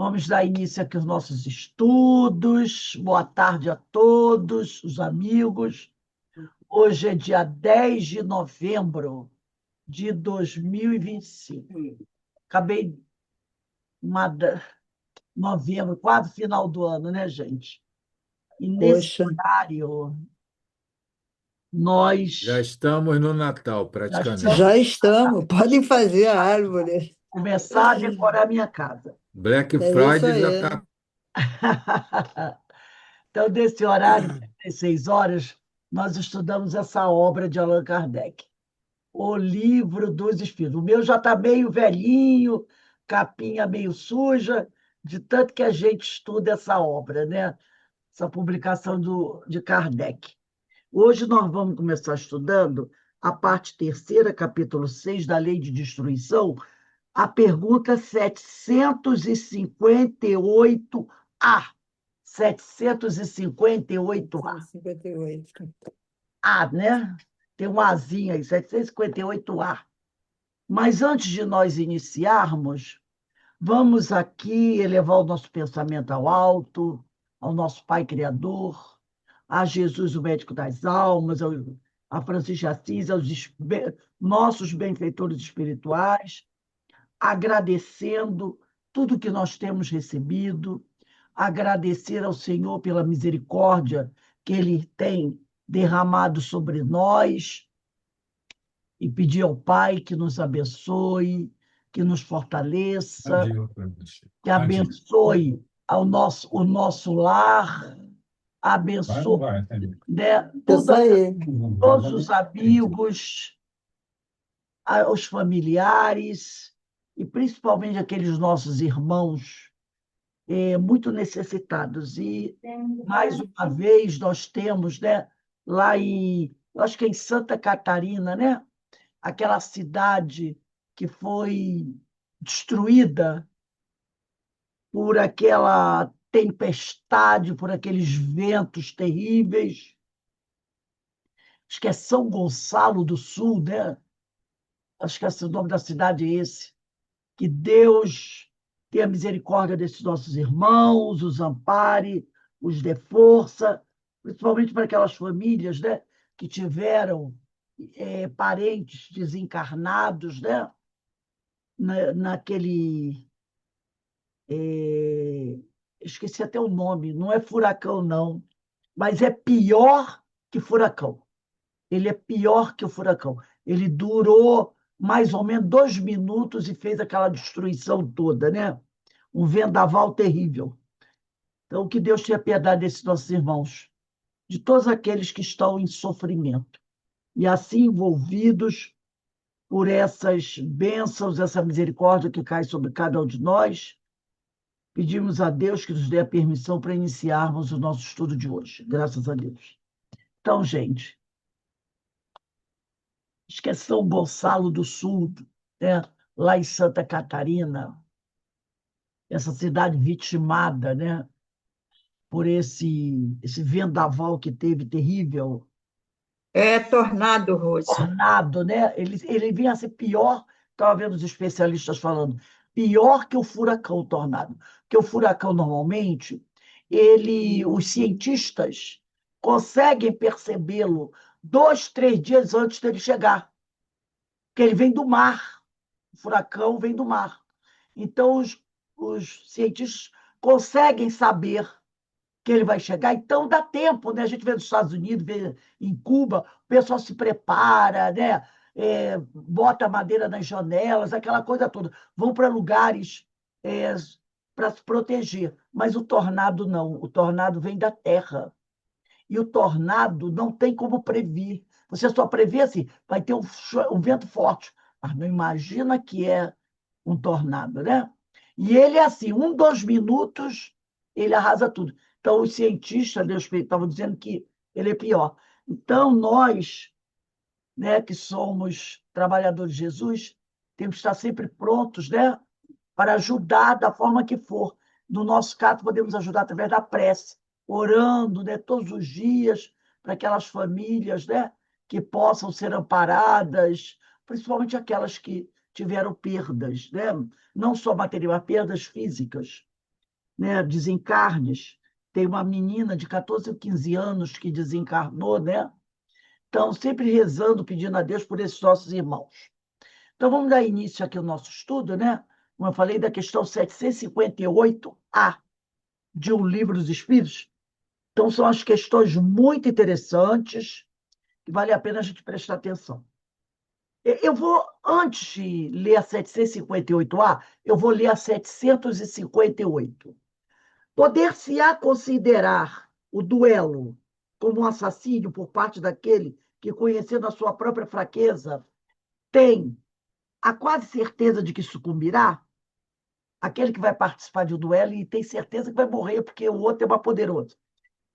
Vamos dar início aqui aos nossos estudos. Boa tarde a todos, os amigos. Hoje é dia 10 de novembro de 2025. Acabei novembro, quase final do ano, né, gente? E nesse Poxa, horário, Já nós estamos no Natal, já praticamente. já estamos estamos. Podem fazer a árvore. começar a decorar minha casa. Black É isso Friday já aí. está. Então, nesse horário, 16 horas, nós estudamos essa obra de Allan Kardec, O Livro dos Espíritos. O meu já está meio velhinho, capinha meio suja, de tanto que a gente estuda essa obra, né? Essa publicação de Kardec. Hoje nós vamos começar estudando a parte terceira, capítulo 6 da Lei de Destruição, a pergunta 758A. 758A. 58. A, né? Tem um Azinho aí, 758A. Mas antes de nós iniciarmos, vamos aqui elevar o nosso pensamento ao alto, ao nosso Pai Criador, a Jesus, o médico das almas, a Francisco de Assis, nossos benfeitores espirituais, agradecendo tudo que nós temos recebido, agradecer ao Senhor pela misericórdia que Ele tem derramado sobre nós e pedir ao Pai que nos abençoe, que nos fortaleça, que abençoe o nosso lar, abençoe, né, Isso aí. todos os amigos, os familiares e principalmente aqueles nossos irmãos muito necessitados. E, mais uma vez, nós temos, né, lá acho que é em Santa Catarina, né, aquela cidade que foi destruída por aquela tempestade, por aqueles ventos terríveis. Acho que é São Gonçalo do Sul, né? Acho que o nome da cidade é esse. Que Deus tenha misericórdia desses nossos irmãos, os ampare, os dê força, principalmente para aquelas famílias, né, que tiveram parentes desencarnados, né, naquele. Esqueci até o nome, não é furacão, não, mas é pior que furacão. Ele é pior que o furacão. Ele durou mais ou menos 2 minutos e fez aquela destruição toda, né? Um vendaval terrível. Então, que Deus tenha piedade desses nossos irmãos, de todos aqueles que estão em sofrimento, e assim envolvidos por essas bênçãos, essa misericórdia que cai sobre cada um de nós. Pedimos a Deus que nos dê a permissão para iniciarmos o nosso estudo de hoje. Graças a Deus. Então, gente, acho que é São Gonçalo do Sul, né? Lá em Santa Catarina, essa cidade vitimada, né? Por esse vendaval que teve terrível, É tornado, Rose. tornado, né? Ele vinha a ser pior, estava vendo os especialistas falando, pior que o furacão, o tornado. Porque o furacão, normalmente, os cientistas conseguem percebê-lo 2, 3 dias antes dele chegar, porque ele vem do mar. O furacão vem do mar. Então, os cientistas conseguem saber que ele vai chegar, então dá tempo, né? A gente vê nos Estados Unidos, vê em Cuba, o pessoal se prepara, né? Bota madeira nas janelas, aquela coisa toda. Vão para lugares para se proteger. Mas o tornado não. O tornado vem da terra. E o tornado não tem como prever. Você só prevê assim, vai ter um vento forte, mas não imagina que é um tornado, né? E ele é assim, 2 minutos, ele arrasa tudo. Então, os cientistas, Deus estavam dizendo que ele é pior. Então, nós, né, que somos trabalhadores de Jesus, temos que estar sempre prontos, né, para ajudar da forma que for. No nosso caso, podemos ajudar através da prece, orando, né, todos os dias para aquelas famílias, né, que possam ser amparadas, principalmente aquelas que tiveram perdas, né, não só materiais, mas perdas físicas. né, desencarnes. Tem uma menina de 14 ou 15 anos que desencarnou, né? Então, sempre rezando, pedindo a Deus por esses nossos irmãos. Então, vamos dar início aqui ao nosso estudo, né? Como eu falei, da questão 758A de O Livro dos Espíritos. Então, são as questões muito interessantes que vale a pena a gente prestar atenção. Eu vou, antes de ler a 758A, eu vou ler a 758. Poder-se-á considerar o duelo como um assassínio por parte daquele que, conhecendo a sua própria fraqueza, tem a quase certeza de que sucumbirá? Aquele que vai participar de um duelo e tem certeza que vai morrer porque o outro é mais poderoso.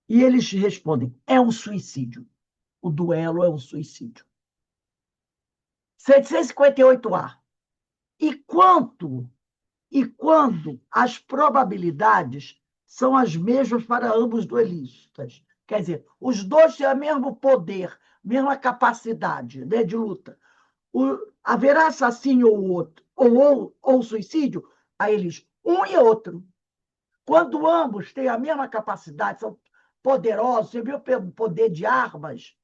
E eles respondem: é um suicídio. O duelo é um suicídio. 758A. E quanto e quando as probabilidades são as mesmas para ambos duelistas. Quer dizer, os dois têm o mesmo poder, mesma capacidade, né, de luta. Haverá assassínio ou outro, ou suicídio? A eles, um e outro. Quando ambos têm a mesma capacidade, são poderosos, têm o mesmo poder de armas,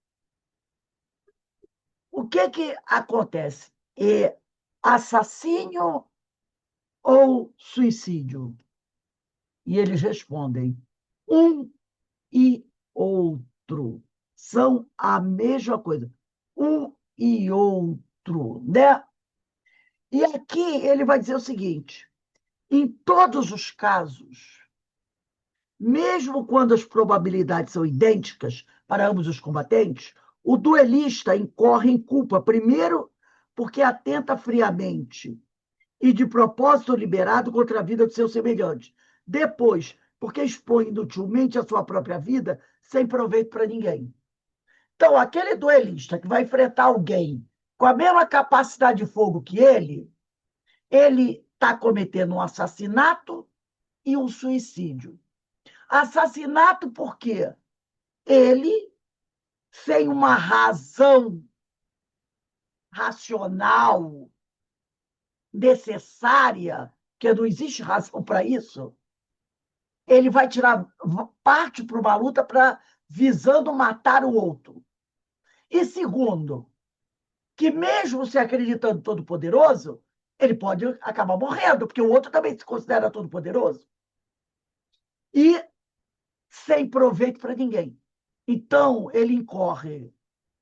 o que acontece? É assassínio ou suicídio? E eles respondem: um e outro são a mesma coisa. Um e outro, né? E aqui ele vai dizer o seguinte: em todos os casos, mesmo quando as probabilidades são idênticas para ambos os combatentes, o duelista incorre em culpa, primeiro, porque atenta friamente e de propósito liberado contra a vida do seu semelhante. Depois, porque expõe inutilmente a sua própria vida sem proveito para ninguém. Então, aquele duelista que vai enfrentar alguém com a mesma capacidade de fogo que ele está cometendo um assassinato e um suicídio. Assassinato porque ele, sem uma razão racional necessária, que não existe razão para isso, ele vai tirar parte para uma luta visando matar o outro. E segundo, que mesmo se acreditando todo-poderoso, ele pode acabar morrendo, porque o outro também se considera todo-poderoso. E sem proveito para ninguém. Então, ele incorre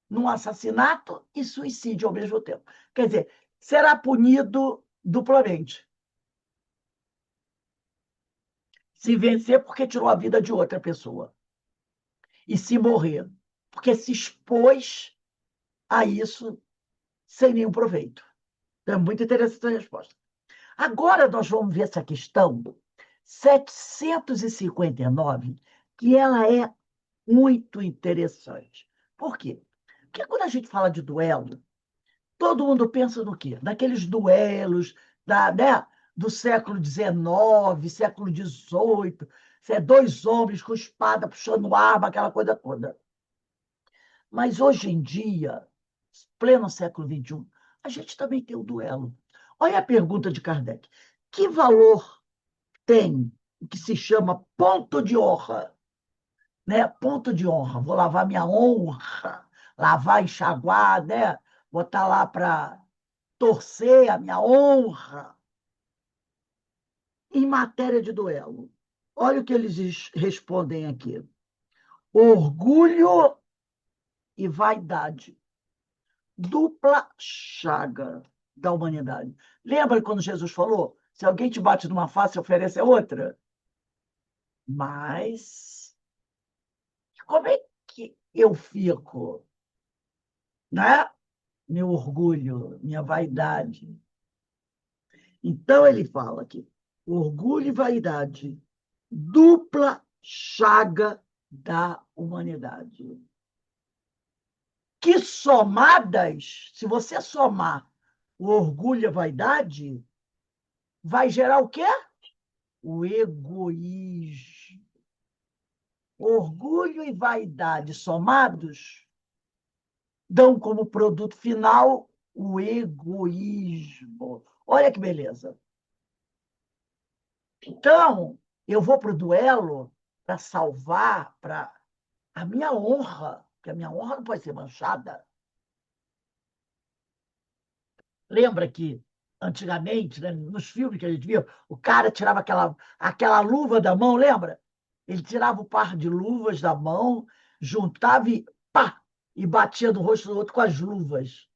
num assassinato e suicídio ao mesmo tempo. Quer dizer, será punido duplamente. Se vencer, porque tirou a vida de outra pessoa. E se morrer, porque se expôs a isso sem nenhum proveito. Então, é muito interessante a resposta. Agora nós vamos ver essa questão 759, que ela é muito interessante. Por quê? Porque quando a gente fala de duelo, todo mundo pensa no quê? Naqueles duelos né, do século XIX, século XVIII, dois homens com espada puxando arma, aquela coisa toda. Mas hoje em dia, pleno século XXI, a gente também tem o duelo. Olha a pergunta de Kardec. Que valor tem o que se chama ponto de honra? Né? Ponto de honra. Vou lavar minha honra, lavar, enxaguar, né? Botar lá para torcer a minha honra. Em matéria de duelo, olha o que eles respondem aqui. Orgulho e vaidade. Dupla chaga da humanidade. Lembra quando Jesus falou? Se alguém te bate numa face, oferece a outra? Mas como é que eu fico, né? Meu orgulho, minha vaidade. Então ele fala aqui, orgulho e vaidade, dupla chaga da humanidade. Que somadas, se você somar o orgulho e a vaidade, vai gerar o quê? O egoísmo. Orgulho e vaidade somados dão como produto final o egoísmo. Olha que beleza. Então, eu vou para o duelo para salvar, para a minha honra, porque a minha honra não pode ser manchada. Lembra que, antigamente, né, nos filmes que a gente via, o cara tirava aquela luva da mão, lembra? Ele tirava o par de luvas da mão, juntava e pá! E batia no rosto do outro com as luvas.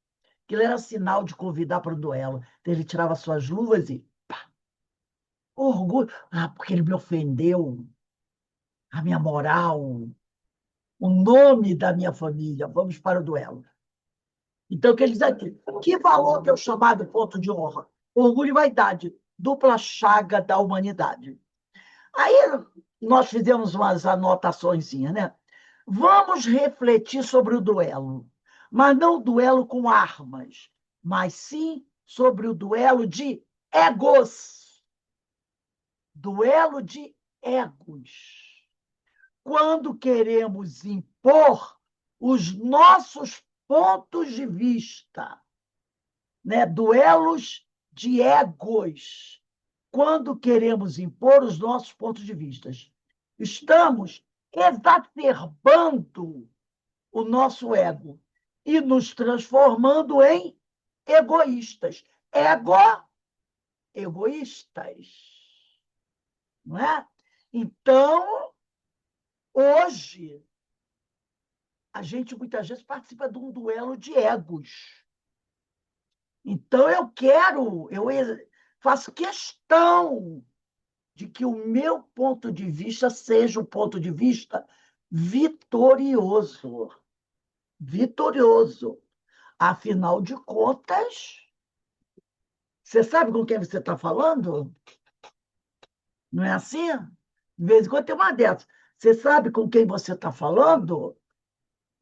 Aquilo era sinal de convidar para o duelo. Então, ele tirava suas luvas e pá! Orgulho. Ah, porque ele me ofendeu. A minha moral, o nome da minha família. Vamos para o duelo. Então, o que ele diz aqui? Que valor que é o chamado ponto de honra? Orgulho e vaidade, dupla chaga da humanidade. Aí nós fizemos umas anotaçõezinhas, né? Vamos refletir sobre o duelo, mas não o duelo com armas, mas sim sobre o duelo de egos. Duelo de egos. Quando queremos impor os nossos pontos de vista, né? Duelos de egos. Quando queremos impor os nossos pontos de vista, estamos exacerbando o nosso ego e nos transformando em egoístas. Egoístas. Não é? Então, hoje, a gente muitas vezes participa de um duelo de egos. Então, eu faço questão de que o meu ponto de vista seja um ponto de vista vitorioso. Vitorioso. Afinal de contas, você sabe com quem você está falando? Não é assim? De vez em quando tem uma dessas. Você sabe com quem você está falando?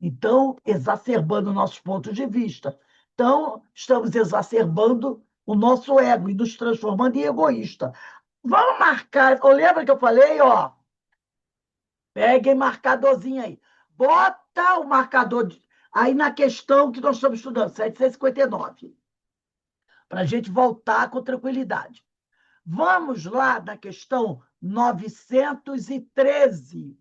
Então, exacerbando nossos pontos de vista. Então, estamos exacerbando o nosso ego e nos transformando em egoísta. Vamos marcar. Lembra que eu falei, ó? Peguem marcadorzinho aí. Bota o marcador aí na questão que nós estamos estudando, 759, para a gente voltar com tranquilidade. Vamos lá na questão 913.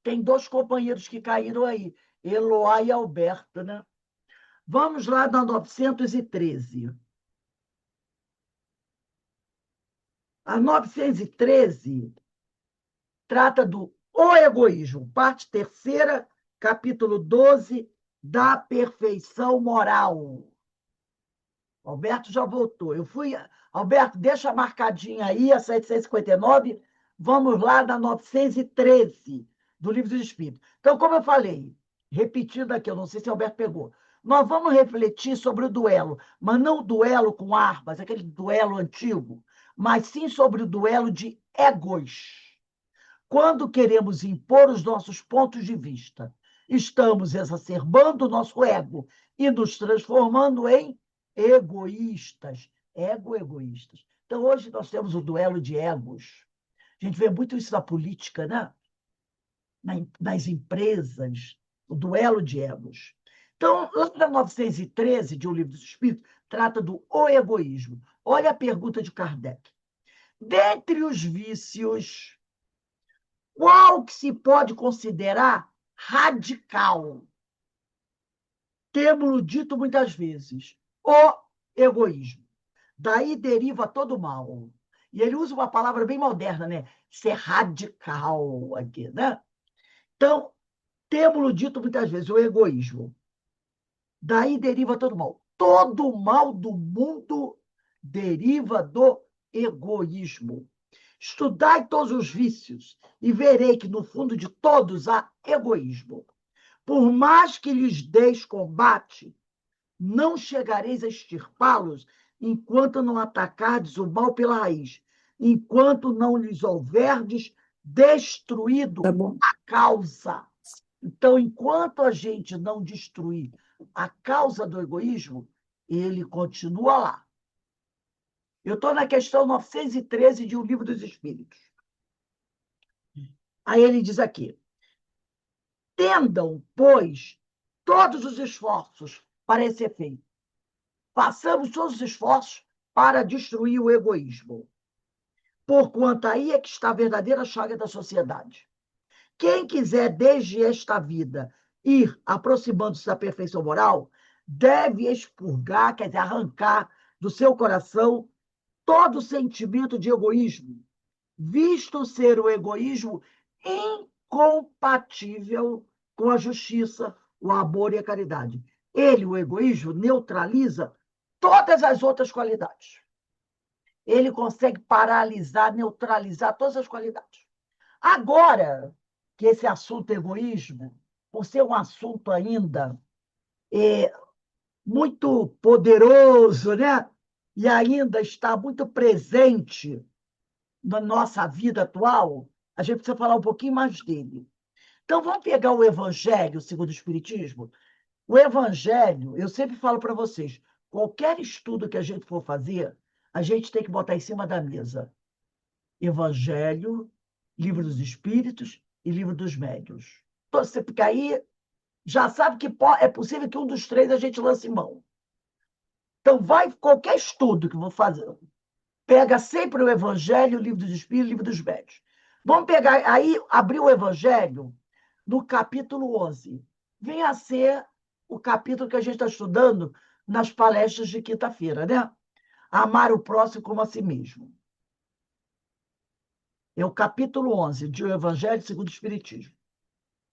Tem dois companheiros que caíram aí, Eloá e Alberto, né? Vamos lá na 913. A 913 trata do O Egoísmo, parte terceira, capítulo 12, da perfeição moral. Alberto já voltou. Alberto, deixa marcadinha aí a 759. Vamos lá na 913 do Livro dos Espíritos. Então, como eu falei, repetindo aqui, eu não sei se o Alberto pegou, nós vamos refletir sobre o duelo, mas não o duelo com armas, aquele duelo antigo, mas sim sobre o duelo de egos. Quando queremos impor os nossos pontos de vista, estamos exacerbando o nosso ego e nos transformando em egoístas. Egoístas. Então, hoje nós temos o duelo de egos. A gente vê muito isso na política, né? Nas empresas, o duelo de egos. Então, lá na 913 de O Livro dos Espíritos, trata do o egoísmo. Olha a pergunta de Kardec. Dentre os vícios, qual que se pode considerar radical? Temos dito muitas vezes, o egoísmo. Daí deriva todo o mal. E ele usa uma palavra bem moderna, né? Ser radical aqui, né? Então, temos dito muitas vezes, o egoísmo. Daí deriva todo o mal. Todo o mal do mundo deriva do egoísmo. Estudai todos os vícios e verei que no fundo de todos há egoísmo. Por mais que lhes deis combate, não chegareis a extirpá-los enquanto não atacardes o mal pela raiz, enquanto não lhes houverdes destruído Tá bom. a causa. Então, enquanto a gente não destruir a causa do egoísmo, ele continua lá. Eu estou na questão 913 de O Livro dos Espíritos. Aí ele diz aqui: tendam, pois, todos os esforços para esse efeito. Façamos todos os esforços para destruir o egoísmo. porquanto aí é que está a verdadeira chaga da sociedade. Quem quiser, desde esta vida, ir aproximando-se da perfeição moral, deve expurgar, quer dizer, arrancar do seu coração todo sentimento de egoísmo, visto ser o egoísmo incompatível com a justiça, o amor e a caridade. Ele, o egoísmo, neutraliza todas as outras qualidades. Ele consegue paralisar, neutralizar todas as qualidades. Agora que esse assunto egoísmo, por ser um assunto ainda muito poderoso, né? E ainda está muito presente na nossa vida atual, a gente precisa falar um pouquinho mais dele. Então, vamos pegar o Evangelho segundo o Espiritismo? O Evangelho, eu sempre falo para vocês, qualquer estudo que a gente for fazer, a gente tem que botar em cima da mesa. Evangelho, Livro dos Espíritos e Livro dos Médiuns. Então, você fica aí, já sabe que é possível que um dos três a gente lance mão. Então, vai qualquer estudo que eu vou fazer, pega sempre o Evangelho, o Livro dos Espíritos, o Livro dos Médiuns. Vamos pegar aí, abrir o Evangelho no capítulo 11. Vem a ser o capítulo que a gente está estudando nas palestras de quinta-feira, né? Amar o próximo como a si mesmo. É o capítulo 11 do Evangelho segundo o Espiritismo.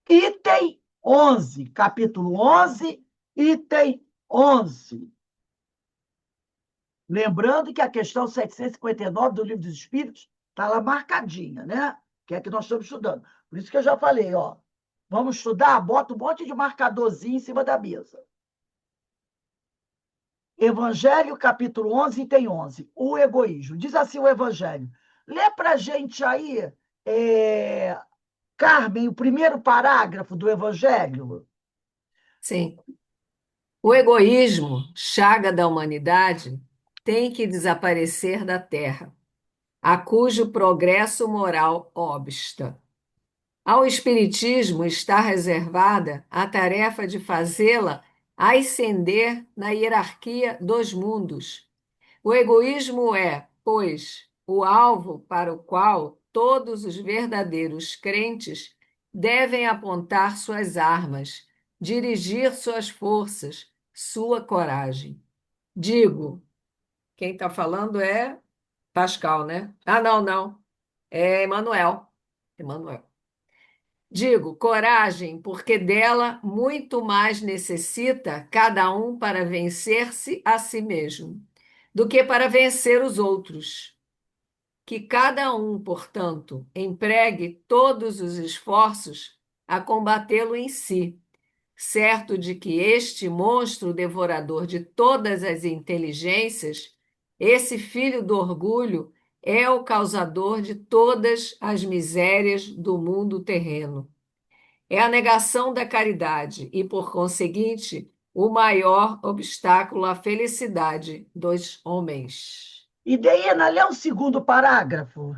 Item 11, capítulo 11, item 11. Lembrando que a questão 759 do Livro dos Espíritos está lá marcadinha, né? Que é que nós estamos estudando. Por isso que eu já falei, ó. Vamos estudar, bota um monte de marcadorzinho em cima da mesa. Evangelho, capítulo 11, item 11. O egoísmo. Diz assim o Evangelho. Lê para a gente aí, Carmen, o primeiro parágrafo do Evangelho. Sim. O egoísmo, chaga da humanidade, tem que desaparecer da Terra, a cujo progresso moral obsta. Ao Espiritismo está reservada a tarefa de fazê-la ascender na hierarquia dos mundos. O egoísmo é, pois, o alvo para o qual todos os verdadeiros crentes devem apontar suas armas, dirigir suas forças, sua coragem. Digo, quem está falando é Pascal, né? Ah, não, não. É Emmanuel. Emmanuel. Digo, coragem, porque dela muito mais necessita cada um para vencer-se a si mesmo, do que para vencer os outros. Que cada um, portanto, empregue todos os esforços a combatê-lo em si, certo de que este monstro devorador de todas as inteligências, esse filho do orgulho, é o causador de todas as misérias do mundo terreno. É a negação da caridade e, por conseguinte, o maior obstáculo à felicidade dos homens. E daí, Ana, lê o segundo parágrafo.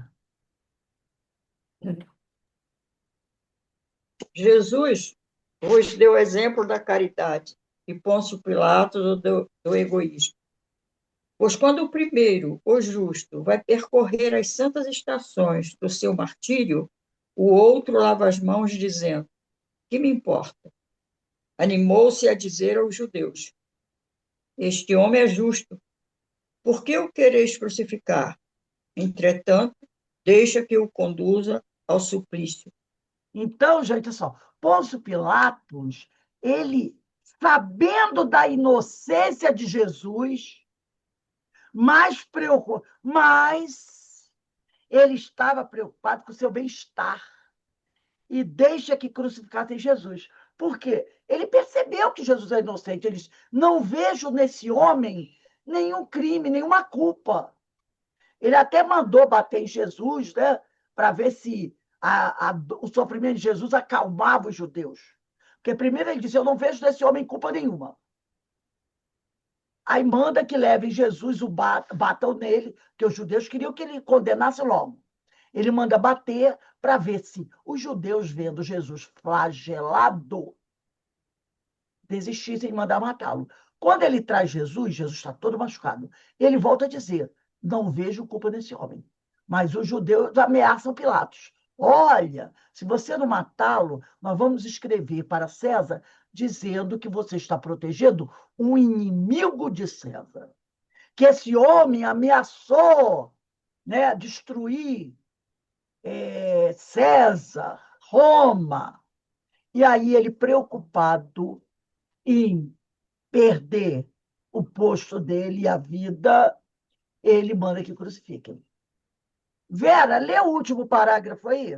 Jesus vos deu exemplo da caridade e Pôncio Pilatos do egoísmo. Pois quando o primeiro, o justo, vai percorrer as santas estações do seu martírio, o outro lava as mãos dizendo, que me importa? Animou-se a dizer aos judeus, este homem é justo, por que o quereis crucificar? Entretanto, deixa que o conduza ao suplício. Então, gente, só, Pôncio Pilatos, ele, sabendo da inocência de Jesus, mas ele estava preocupado com o seu bem-estar e deixa que crucificassem Jesus. Por quê? Ele percebeu que Jesus é inocente. Ele disse, não vejo nesse homem nenhum crime, nenhuma culpa. Ele até mandou bater em Jesus, né, para ver se o sofrimento de Jesus acalmava os judeus. Porque primeiro ele disse, eu não vejo nesse homem culpa nenhuma. Aí manda que levem Jesus, batam nele, que os judeus queriam que ele condenasse logo. Ele manda bater para ver se os judeus, vendo Jesus flagelado, desistissem de mandar matá-lo. Quando ele traz Jesus, Jesus está todo machucado. Ele volta a dizer, não vejo culpa nesse homem. Mas os judeus ameaçam Pilatos. Olha, se você não matá-lo, nós vamos escrever para César dizendo que você está protegendo um inimigo de César. Que esse homem ameaçou, né, destruir César, Roma. E aí ele, preocupado em perder o posto dele e a vida, ele manda que crucifiquem. Vera, lê o último parágrafo aí.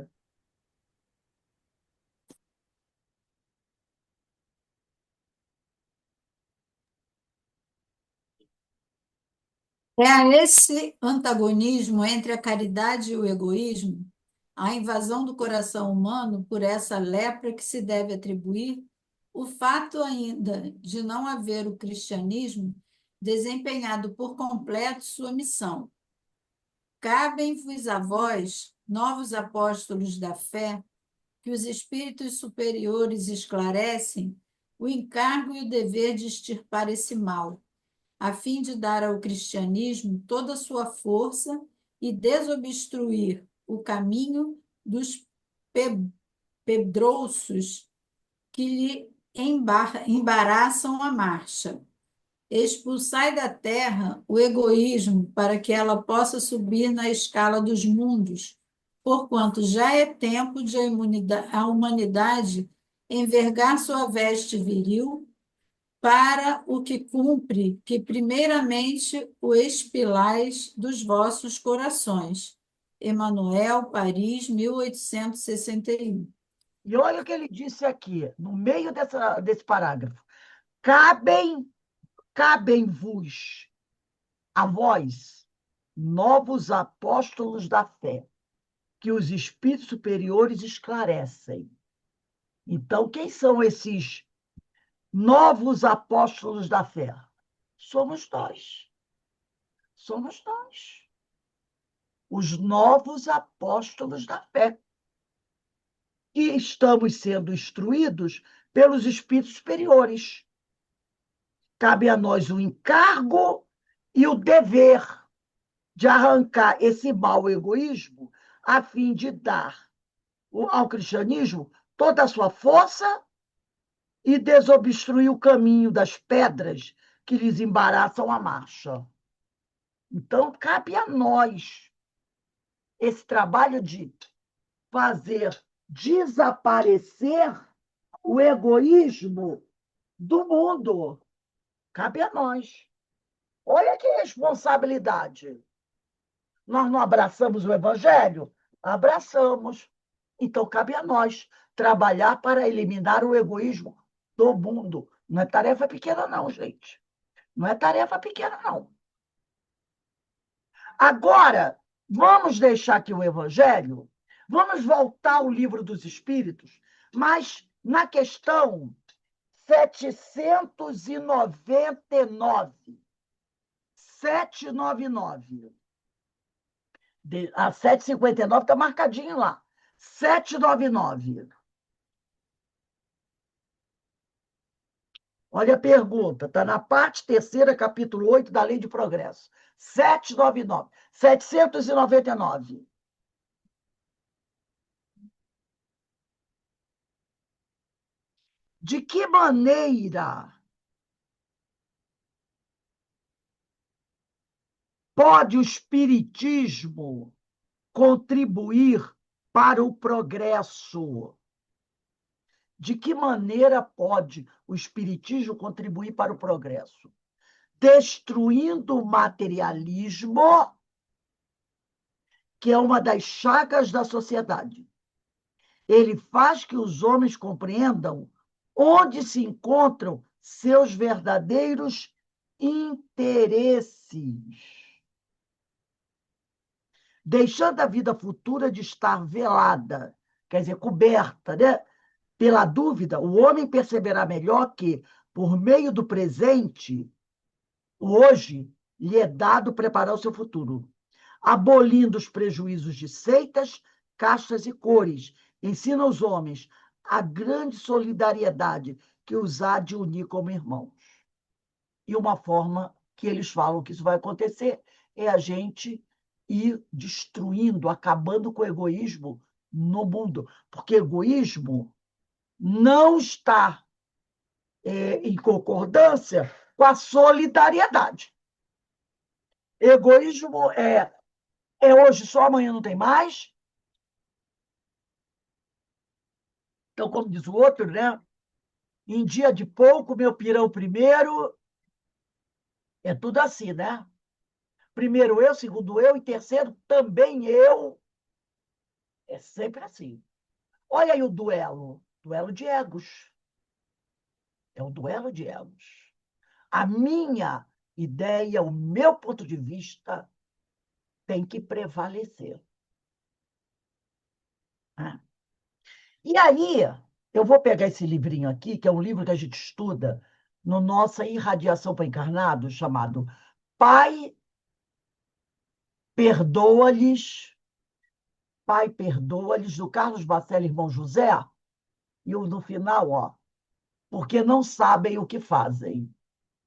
É a esse antagonismo entre a caridade e o egoísmo, a invasão do coração humano por essa lepra que se deve atribuir o fato ainda de não haver o cristianismo desempenhado por completo sua missão. Cabem-vos a vós, novos apóstolos da fé, que os espíritos superiores esclarecem o encargo e o dever de extirpar esse mal, a fim de dar ao cristianismo toda a sua força e desobstruir o caminho dos pedrouços que lhe embaraçam a marcha. Expulsai da terra o egoísmo para que ela possa subir na escala dos mundos, porquanto já é tempo de a humanidade envergar sua veste viril para o que cumpre que primeiramente o expilais dos vossos corações. Emanuel, Paris, 1861. E olha o que ele disse aqui, no meio desse parágrafo. Cabem-vos a vós, novos apóstolos da fé, que os espíritos superiores esclarecem. Então, quem são esses novos apóstolos da fé? Somos nós. Somos nós. Os novos apóstolos da fé, que estamos sendo instruídos pelos espíritos superiores. Cabe a nós o encargo e o dever de arrancar esse mau egoísmo a fim de dar ao cristianismo toda a sua força e desobstruir o caminho das pedras que lhes embaraçam a marcha. Então, cabe a nós esse trabalho de fazer desaparecer o egoísmo do mundo. Cabe a nós. Olha que responsabilidade. Nós não abraçamos o evangelho? Abraçamos. Então, cabe a nós trabalhar para eliminar o egoísmo do mundo. Não é tarefa pequena, não, gente. Não é tarefa pequena, não. Agora, vamos deixar aqui o evangelho, vamos voltar ao livro dos Espíritos, mas na questão 799. 799. A 759 está marcadinho lá. 799. Olha a pergunta, está na parte 3ª, capítulo 8 da Lei de Progresso. 799. 799. De que maneira pode o Espiritismo contribuir para o progresso? De que maneira pode o Espiritismo contribuir para o progresso? Destruindo o materialismo, que é uma das chagas da sociedade. Ele faz que os homens compreendam onde se encontram seus verdadeiros interesses. Deixando a vida futura de estar velada, quer dizer, coberta, né? Pela dúvida, o homem perceberá melhor que, por meio do presente, o hoje lhe é dado preparar o seu futuro, abolindo os prejuízos de seitas, castas e cores. Ensina aos homens a grande solidariedade que os há de unir como irmãos. E uma forma que eles falam que isso vai acontecer é a gente e destruindo, acabando com o egoísmo no mundo. Porque egoísmo não está em concordância com a solidariedade. Egoísmo é hoje só, amanhã não tem mais. Então, como diz o outro, né? Em dia de pouco, meu pirão primeiro. É tudo assim, né? Primeiro eu, segundo eu e terceiro também eu. É sempre assim. Olha aí o duelo. Duelo de egos. É um duelo de egos. A minha ideia, o meu ponto de vista tem que prevalecer. Né? E aí, eu vou pegar esse livrinho aqui, que é um livro que a gente estuda no nossa irradiação para encarnados, chamado Pai, perdoa-lhes, Pai, perdoa-lhes, do Carlos Bacelli, irmão José, e no final, ó, porque não sabem o que fazem.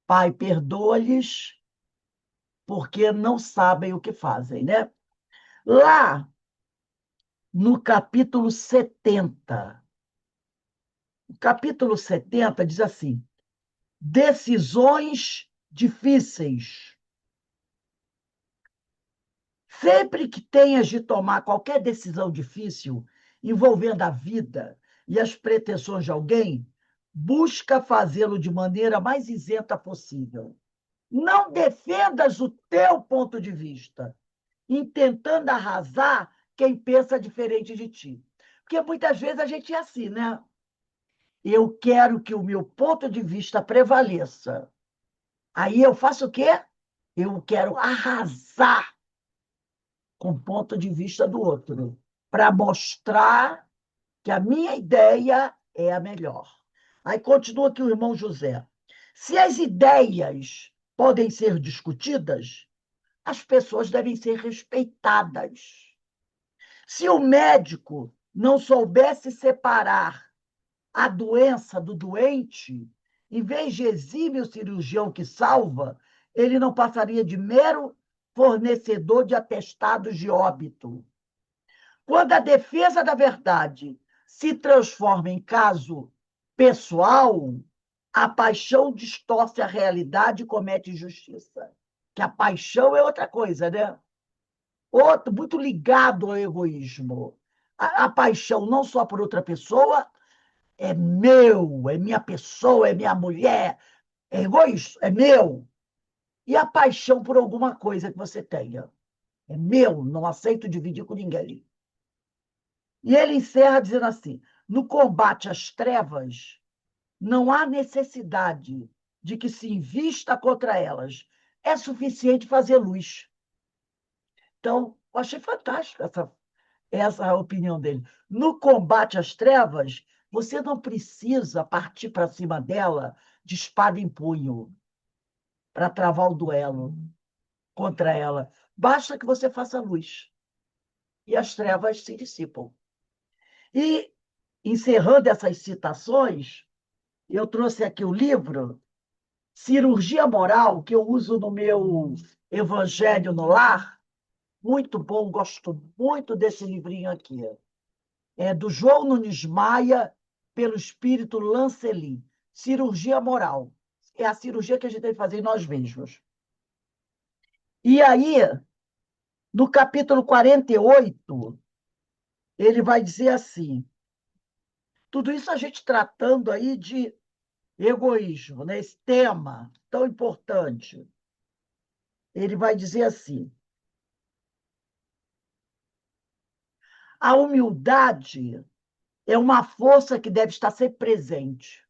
Pai, perdoa-lhes, porque não sabem o que fazem, né? Lá, no capítulo 70, o capítulo 70 diz assim: decisões difíceis. Sempre que tenhas de tomar qualquer decisão difícil envolvendo a vida e as pretensões de alguém, busca fazê-lo de maneira mais isenta possível. Não defendas o teu ponto de vista, intentando arrasar quem pensa diferente de ti. Porque muitas vezes a gente é assim, né? Eu quero que o meu ponto de vista prevaleça. Aí eu faço o quê? Eu quero arrasar com o ponto de vista do outro, para mostrar que a minha ideia é a melhor. Aí continua aqui o irmão José. Se as ideias podem ser discutidas, as pessoas devem ser respeitadas. Se o médico não soubesse separar a doença do doente, em vez de exímio cirurgião que salva, ele não passaria de mero fornecedor de atestados de óbito. Quando a defesa da verdade se transforma em caso pessoal, a paixão distorce a realidade e comete injustiça. Que a paixão é outra coisa, né? Outro, muito ligado ao egoísmo. A paixão não só por outra pessoa, é meu, é minha pessoa, é minha mulher, é egoísta, é meu. E a paixão por alguma coisa que você tenha. É meu, não aceito dividir com ninguém. E ele encerra dizendo assim: no combate às trevas, não há necessidade de que se invista contra elas. É suficiente fazer luz. Então, eu achei fantástica essa opinião dele. No combate às trevas, você não precisa partir para cima dela de espada em punho para travar o duelo contra ela. Basta que você faça luz. E as trevas se dissipam. E, encerrando essas citações, eu trouxe aqui o livro Cirurgia Moral, que eu uso no meu Evangelho no Lar. Muito bom, gosto muito desse livrinho aqui. É do João Nunes Maia, pelo espírito Lancelin. Cirurgia Moral. É a cirurgia que a gente tem que fazer em nós mesmos. E aí, no capítulo 48, ele vai dizer assim: tudo isso a gente tratando aí de egoísmo, né? Esse tema tão importante. Ele vai dizer assim: a humildade é uma força que deve estar sempre presente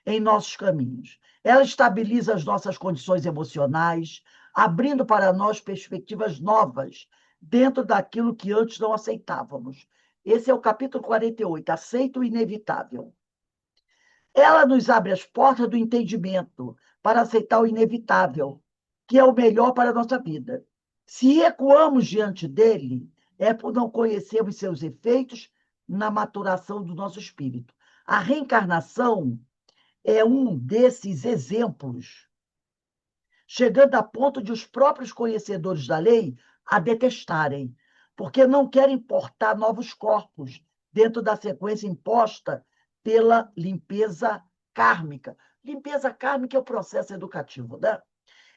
em nossos caminhos. Ela estabiliza as nossas condições emocionais, abrindo para nós perspectivas novas dentro daquilo que antes não aceitávamos. Esse é o capítulo 48, Aceito o Inevitável. Ela nos abre as portas do entendimento para aceitar o inevitável, que é o melhor para a nossa vida. Se recuamos diante dele, é por não conhecermos seus efeitos na maturação do nosso espírito. A reencarnação é um desses exemplos, chegando a ponto de os próprios conhecedores da lei a detestarem, porque não querem portar novos corpos dentro da sequência imposta pela limpeza kármica. Limpeza kármica é o processo educativo, né?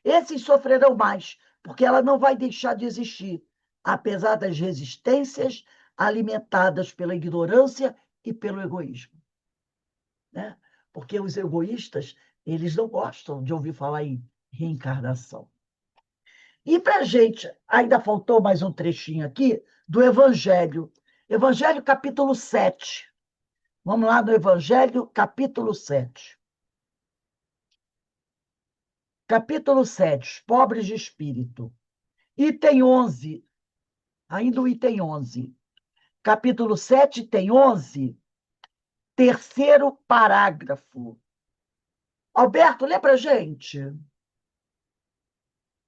Esses sofrerão mais, porque ela não vai deixar de existir, apesar das resistências alimentadas pela ignorância e pelo egoísmo, né? Porque os egoístas, eles não gostam de ouvir falar em reencarnação. E para a gente, ainda faltou mais um trechinho aqui do Evangelho. Evangelho, capítulo 7. Vamos lá no Evangelho, capítulo 7. Capítulo 7, os pobres de espírito. Item 11, ainda o item 11. Capítulo 7, item 11, terceiro parágrafo. Alberto, lê para a gente.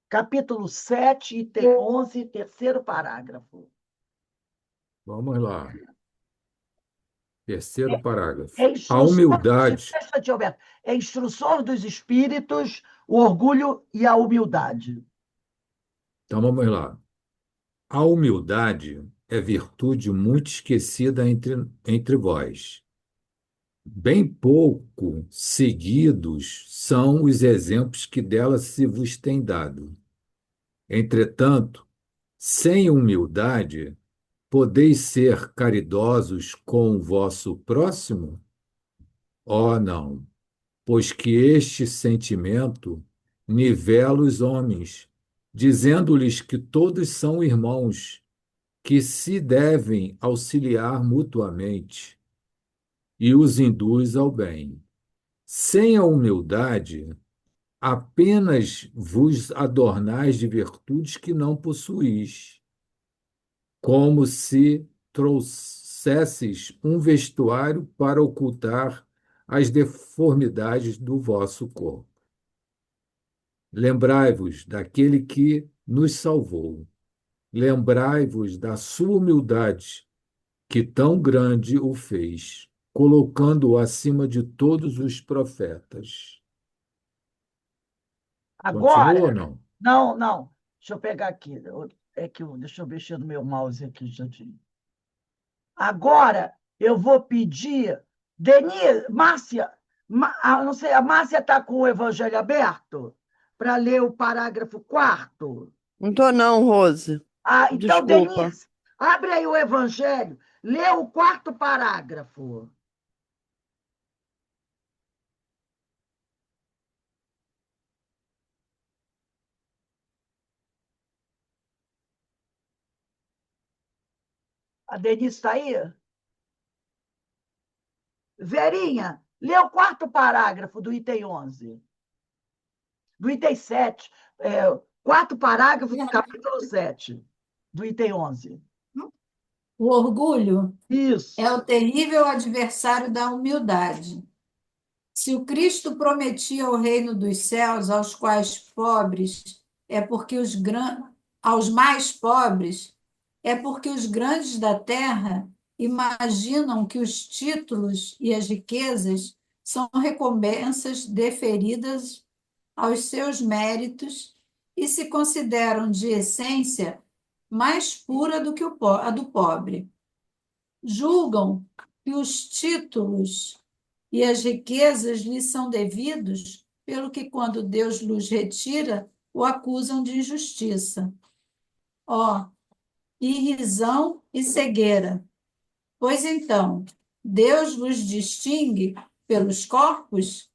Capítulo 7, item 11, terceiro parágrafo. Vamos lá. Terceiro parágrafo. É A instrução, humildade. Alberto, é instrução dos espíritos, o orgulho e a humildade. Então vamos lá. A humildade é virtude muito esquecida entre vós. Bem pouco seguidos são os exemplos que dela se vos têm dado. Entretanto, sem humildade, podeis ser caridosos com o vosso próximo? Oh, não, pois que este sentimento nivela os homens, dizendo-lhes que todos são irmãos, que se devem auxiliar mutuamente, e os induz ao bem. Sem a humildade, apenas vos adornais de virtudes que não possuís, como se trouxesses um vestuário para ocultar as deformidades do vosso corpo. Lembrai-vos daquele que nos salvou. Lembrai-vos da sua humildade, que tão grande o fez, colocando-o acima de todos os profetas. Continua ou Agora, não? não. Deixa eu pegar aqui. Deixa eu mexer no meu mouse aqui um instantinho. Agora, eu vou pedir. Denise, Márcia, não sei, a Márcia está com o Evangelho aberto para ler o parágrafo 4º? Não tô não, Rose. Ah, então, Desculpa. Denise, abre aí o Evangelho, lê o 4º parágrafo. A Denise está aí? Verinha, lê o 4º parágrafo do item 11. Do item 7. 4º parágrafo do capítulo 7, do item 11. O orgulho Isso. é o terrível adversário da humildade. Se o Cristo prometia o reino dos céus aos quais pobres, é porque aos mais pobres, é porque os grandes da terra imaginam que os títulos e as riquezas são recompensas deferidas aos seus méritos e se consideram de essência mais pura do que a do pobre. Julgam que os títulos e as riquezas lhes são devidos, pelo que, quando Deus lhes retira, o acusam de injustiça. Ó, irrisão e cegueira! Pois então, Deus vos distingue pelos corpos?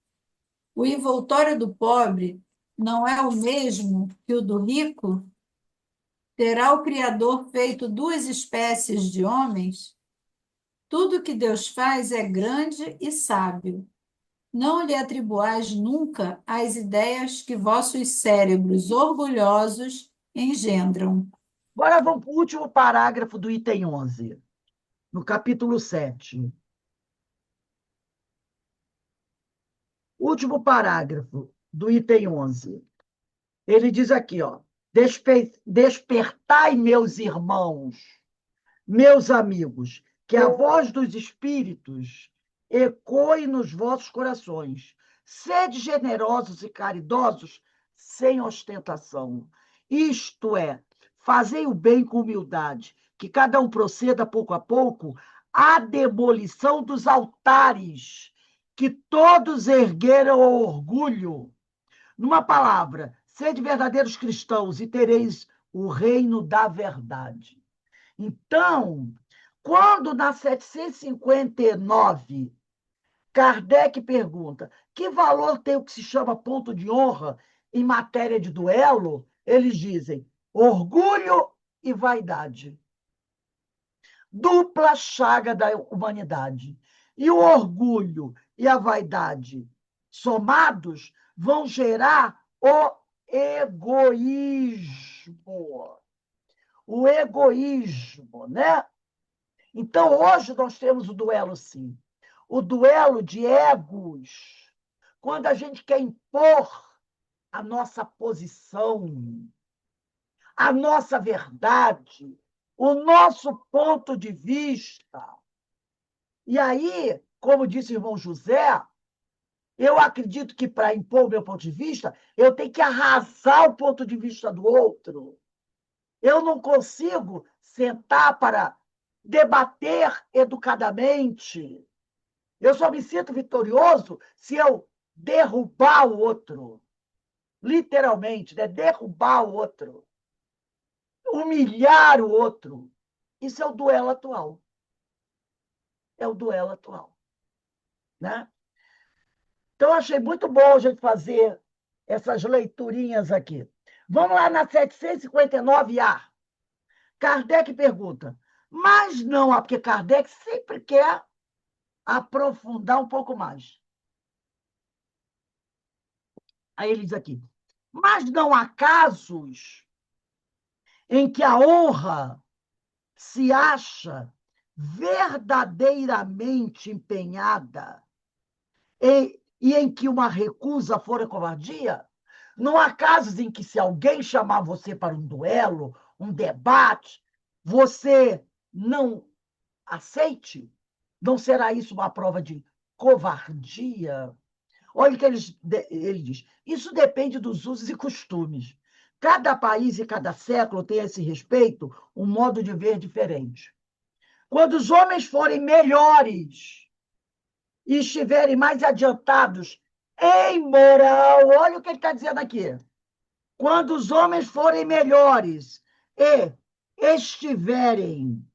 O envoltório do pobre não é o mesmo que o do rico? Terá o Criador feito duas espécies de homens? Tudo que Deus faz é grande e sábio. Não lhe atribuais nunca as ideias que vossos cérebros orgulhosos engendram. Agora vamos para o último parágrafo do item 11, no capítulo 7. Último parágrafo do item 11. Ele diz aqui, ó: despertai, meus irmãos, meus amigos, que a voz dos espíritos ecoe nos vossos corações. Sede generosos e caridosos sem ostentação. Isto é, Fazei o bem com humildade, que cada um proceda pouco a pouco à demolição dos altares que todos ergueram ao orgulho. Numa palavra, sede verdadeiros cristãos e tereis o reino da verdade. Então, quando na 759, Kardec pergunta que valor tem o que se chama ponto de honra em matéria de duelo, eles dizem orgulho e vaidade. Dupla chaga da humanidade. E o orgulho e a vaidade somados vão gerar o egoísmo. O egoísmo, né? Então, hoje nós temos o duelo, sim. O duelo de egos. Quando a gente quer impor a nossa posição, a nossa verdade, o nosso ponto de vista. E aí, como disse o irmão José, eu acredito que para impor o meu ponto de vista, eu tenho que arrasar o ponto de vista do outro. Eu não consigo sentar para debater educadamente. Eu só me sinto vitorioso se eu derrubar o outro. Literalmente, né? Derrubar o outro. Humilhar o outro. Isso é o duelo atual. É o duelo atual. Né? Então, achei muito bom a gente fazer essas leiturinhas aqui. Vamos lá na 759A. Kardec pergunta, mas não, porque Kardec sempre quer aprofundar um pouco mais. Aí ele diz aqui, mas não há casos em que a honra se acha verdadeiramente empenhada e em que uma recusa fora covardia? Não há casos em que, se alguém chamar você para um duelo, um debate, você não aceite? Não será isso uma prova de covardia? Olha o que ele diz. Isso depende dos usos e costumes. Cada país e cada século tem a esse respeito um modo de ver diferente. Quando os homens forem melhores e estiverem mais adiantados em moral, olha o que ele está dizendo aqui. Quando os homens forem melhores e estiverem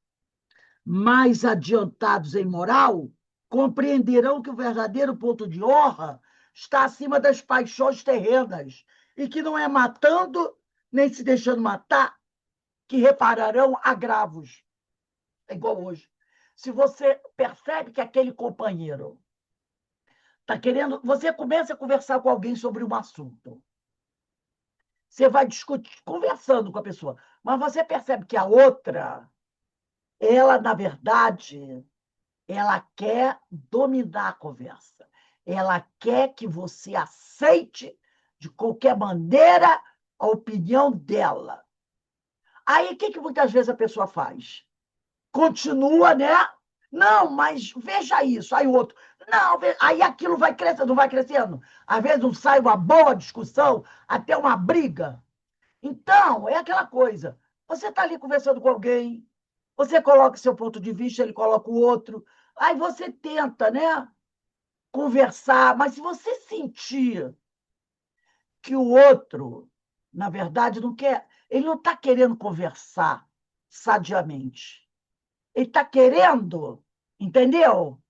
mais adiantados em moral, compreenderão que o verdadeiro ponto de honra está acima das paixões terrenas e que não é matando nem se deixando matar que repararão agravos. É igual hoje. Se você percebe que aquele companheiro está querendo... Você começa a conversar com alguém sobre um assunto. Você vai discutir, conversando com a pessoa, mas você percebe que a outra, ela, na verdade, ela quer dominar a conversa. Ela quer que você aceite, de qualquer maneira, a opinião dela. Aí, o que muitas vezes a pessoa faz? Continua, né? Não, mas veja isso. Aí o outro, não, aí aquilo vai crescendo, não vai crescendo. Às vezes não sai uma boa discussão, até uma briga. Então, é aquela coisa. Você está ali conversando com alguém, você coloca o seu ponto de vista, ele coloca o outro. Aí você tenta, né, conversar, mas se você sentir que o outro, na verdade, não quer, ele não está querendo conversar sadiamente. Ele está querendo, entendeu?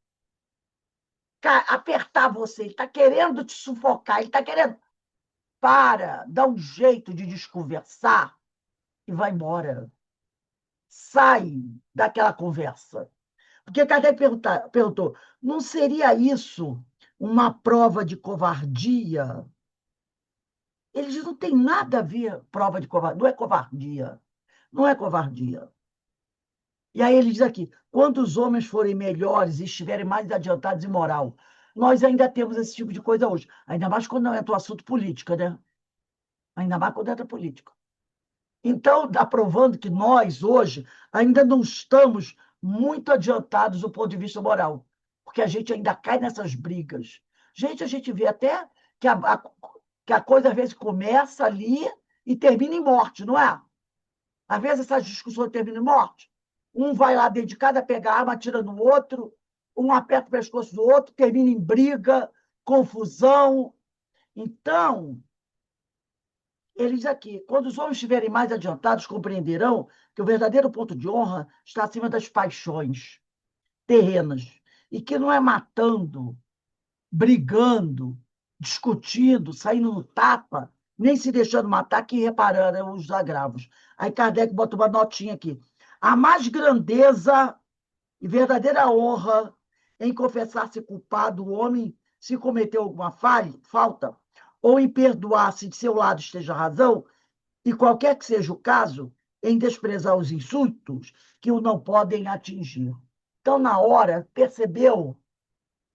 Apertar você, ele está querendo te sufocar, ele está querendo. Para, dá um jeito de desconversar e vai embora. Sai daquela conversa. Porque Kardec perguntou, não seria isso uma prova de covardia? Ele diz, não tem nada a ver prova de covardia, não é covardia. Não é covardia. E aí ele diz aqui, quando os homens forem melhores e estiverem mais adiantados em moral, nós ainda temos esse tipo de coisa hoje. Ainda mais quando não entra o assunto política, né? Ainda mais quando entra política. Então, está provando que nós, hoje, ainda não estamos muito adiantados do ponto de vista moral, porque a gente ainda cai nessas brigas. Gente, a gente vê até que a coisa, às vezes, começa ali e termina em morte, não é? Às vezes essas discussões terminam em morte. Um vai lá dedicado a pegar a arma, atira no outro, um aperta o pescoço do outro, termina em briga, confusão. Então, ele diz aqui, quando os homens estiverem mais adiantados, compreenderão que o verdadeiro ponto de honra está acima das paixões terrenas, e que não é matando, brigando, discutindo, saindo no tapa, nem se deixando matar, que repararão os agravos. Aí Kardec bota uma notinha aqui. A mais grandeza e verdadeira honra em confessar-se culpado o homem se cometeu alguma falta, ou em perdoar se de seu lado esteja a razão, e qualquer que seja o caso, em desprezar os insultos que o não podem atingir. Então, na hora, percebeu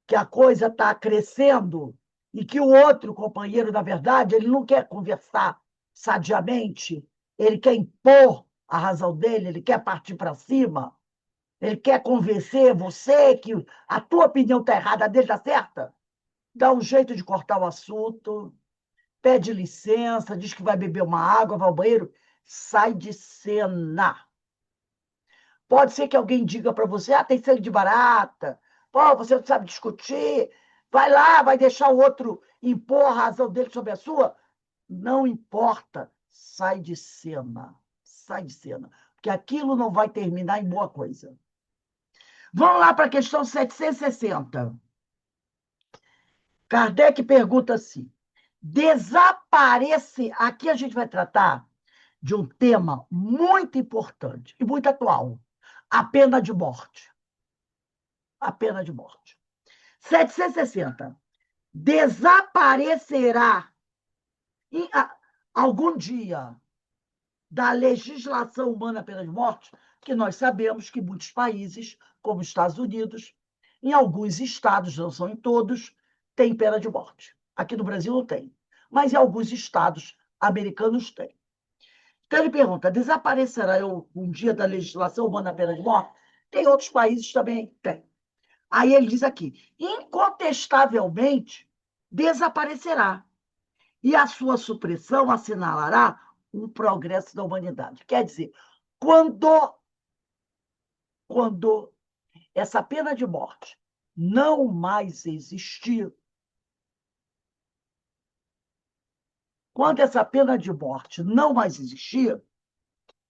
que a coisa está crescendo e que o outro companheiro, na verdade, ele não quer conversar sadiamente, ele quer impor a razão dele, ele quer partir para cima, ele quer convencer você que a tua opinião está errada, a dele está certa. Dá um jeito de cortar o assunto, pede licença, diz que vai beber uma água, vai ao banheiro, sai de cena. Pode ser que alguém diga para você, tem sangue de barata, pô, você não sabe discutir, vai lá, vai deixar o outro impor a razão dele sobre a sua. Não importa, sai de cena, porque aquilo não vai terminar em boa coisa. Vamos lá para a questão 760. Kardec pergunta assim, aqui a gente vai tratar de um tema muito importante e muito atual, a pena de morte. A pena de morte. 760. Desaparecerá algum dia da legislação humana a pena de morte, que nós sabemos que muitos países, como os Estados Unidos, em alguns estados, não são em todos, tem pena de morte. Aqui no Brasil não tem, mas em alguns estados americanos tem. Então ele pergunta, desaparecerá um dia da legislação humana a pena de morte? Tem outros países também que tem. Aí ele diz aqui, incontestavelmente desaparecerá, e a sua supressão assinalará um progresso da humanidade. Quer dizer, quando essa pena de morte não mais existir,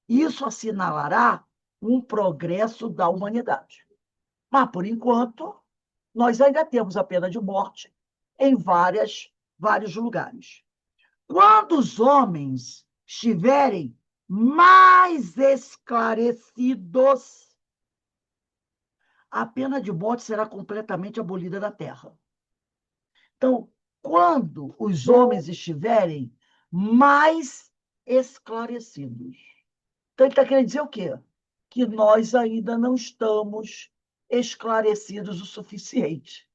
isso assinalará um progresso da humanidade. Mas, por enquanto, nós ainda temos a pena de morte em vários lugares. Quando os homens estiverem mais esclarecidos, a pena de morte será completamente abolida da Terra. Então, quando os homens estiverem mais esclarecidos. Então, ele está querendo dizer o quê? Que nós ainda não estamos esclarecidos o suficiente.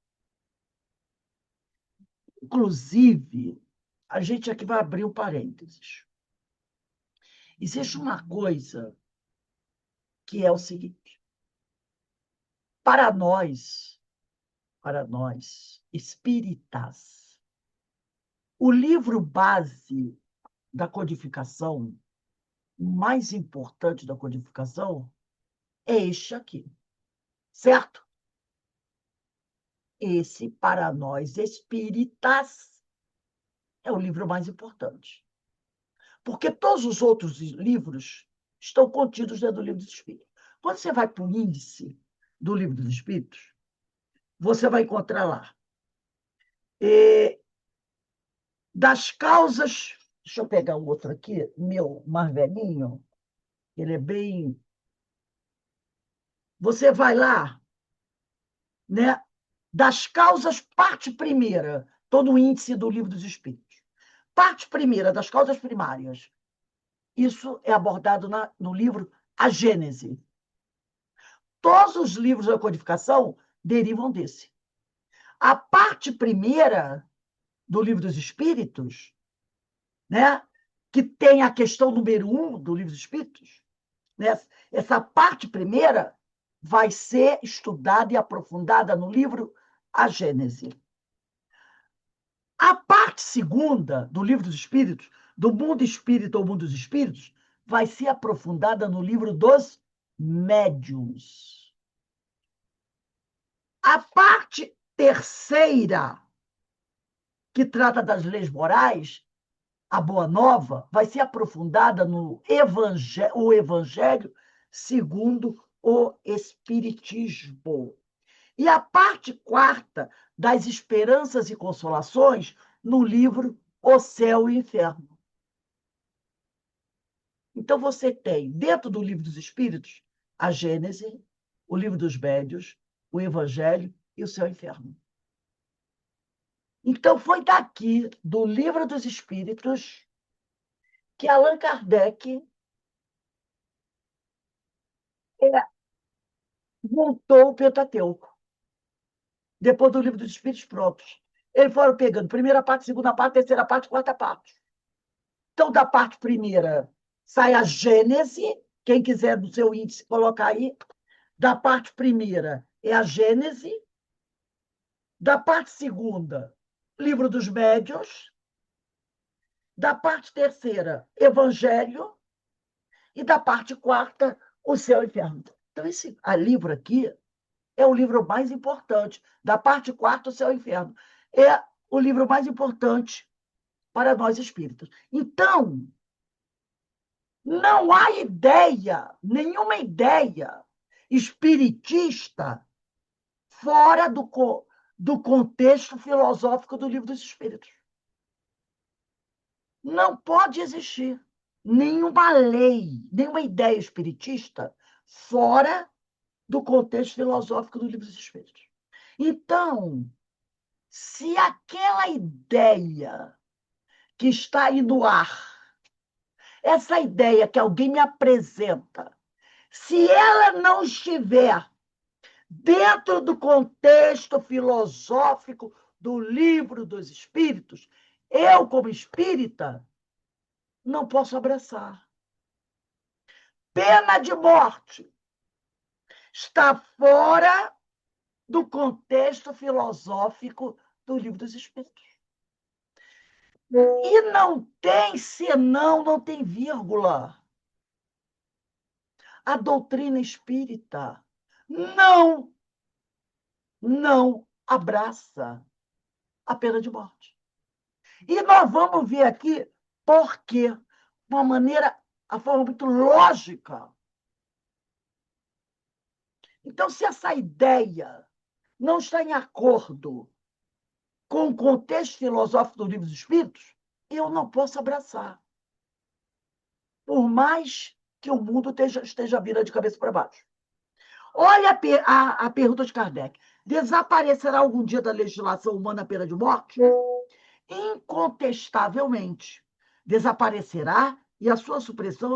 Inclusive, a gente aqui vai abrir um parênteses. Existe uma coisa que é o seguinte: para nós espíritas, o livro base da codificação, o mais importante da codificação, é este aqui, certo? Esse, para nós espíritas, é o livro mais importante. Porque todos os outros livros estão contidos dentro do Livro dos Espíritos. Quando você vai para o índice do Livro dos Espíritos, você vai encontrar lá das causas... Deixa eu pegar o outro aqui, meu mais velhinho, ele é bem... Você vai lá, né? Das causas, parte primeira, todo o índice do Livro dos Espíritos. Parte primeira das causas primárias. Isso é abordado no livro A Gênese. Todos os livros da codificação derivam desse. A parte primeira do Livro dos Espíritos, né, que tem a questão número 1 do Livro dos Espíritos, né, essa parte primeira vai ser estudada e aprofundada no livro A Gênese. A parte segunda do Livro dos Espíritos, do mundo espírita ou mundo dos espíritos, vai ser aprofundada no livro dos médiuns. A parte terceira, que trata das leis morais, a Boa Nova, vai ser aprofundada no Evangelho segundo o Espiritismo. E a parte quarta, das esperanças e consolações, no livro O Céu e o Inferno. Então, você tem, dentro do livro dos Espíritos, a Gênese, o livro dos Médiuns, o Evangelho e o Céu e o Inferno. Então, foi daqui, do livro dos Espíritos, que Allan Kardec montou o Pentateuco, depois do livro dos Espíritos prontos. Eles foram pegando primeira parte, segunda parte, terceira parte, quarta parte. Então, da parte primeira, sai a Gênese, quem quiser no seu índice colocar aí. Da parte primeira é a Gênese. Da parte segunda, Livro dos Médiuns. Da parte terceira, Evangelho. E da parte quarta, O Céu e o Inferno. Então, esse livro aqui é o livro mais importante. Da parte quarta, O Céu e o Inferno. É o livro mais importante para nós espíritas. Então, não há ideia, nenhuma ideia espiritista fora do contexto filosófico do Livro dos Espíritos. Não pode existir nenhuma lei, nenhuma ideia espiritista fora do contexto filosófico do Livro dos Espíritos. Então, se aquela ideia que está aí no ar, essa ideia que alguém me apresenta, se ela não estiver dentro do contexto filosófico do Livro dos Espíritos, eu, como espírita, não posso abraçar. Pena de morte está fora do contexto filosófico do Livro dos Espíritos. E não tem senão, não tem vírgula. A doutrina espírita não abraça a pena de morte. E nós vamos ver aqui por quê. A forma muito lógica. Então, se essa ideia não está em acordo com o contexto filosófico do Livro dos Espíritos, eu não posso abraçar. Por mais que o mundo esteja virando de cabeça para baixo. Olha a pergunta de Kardec. Desaparecerá algum dia da legislação humana a pena de morte? Incontestavelmente. Desaparecerá e a sua supressão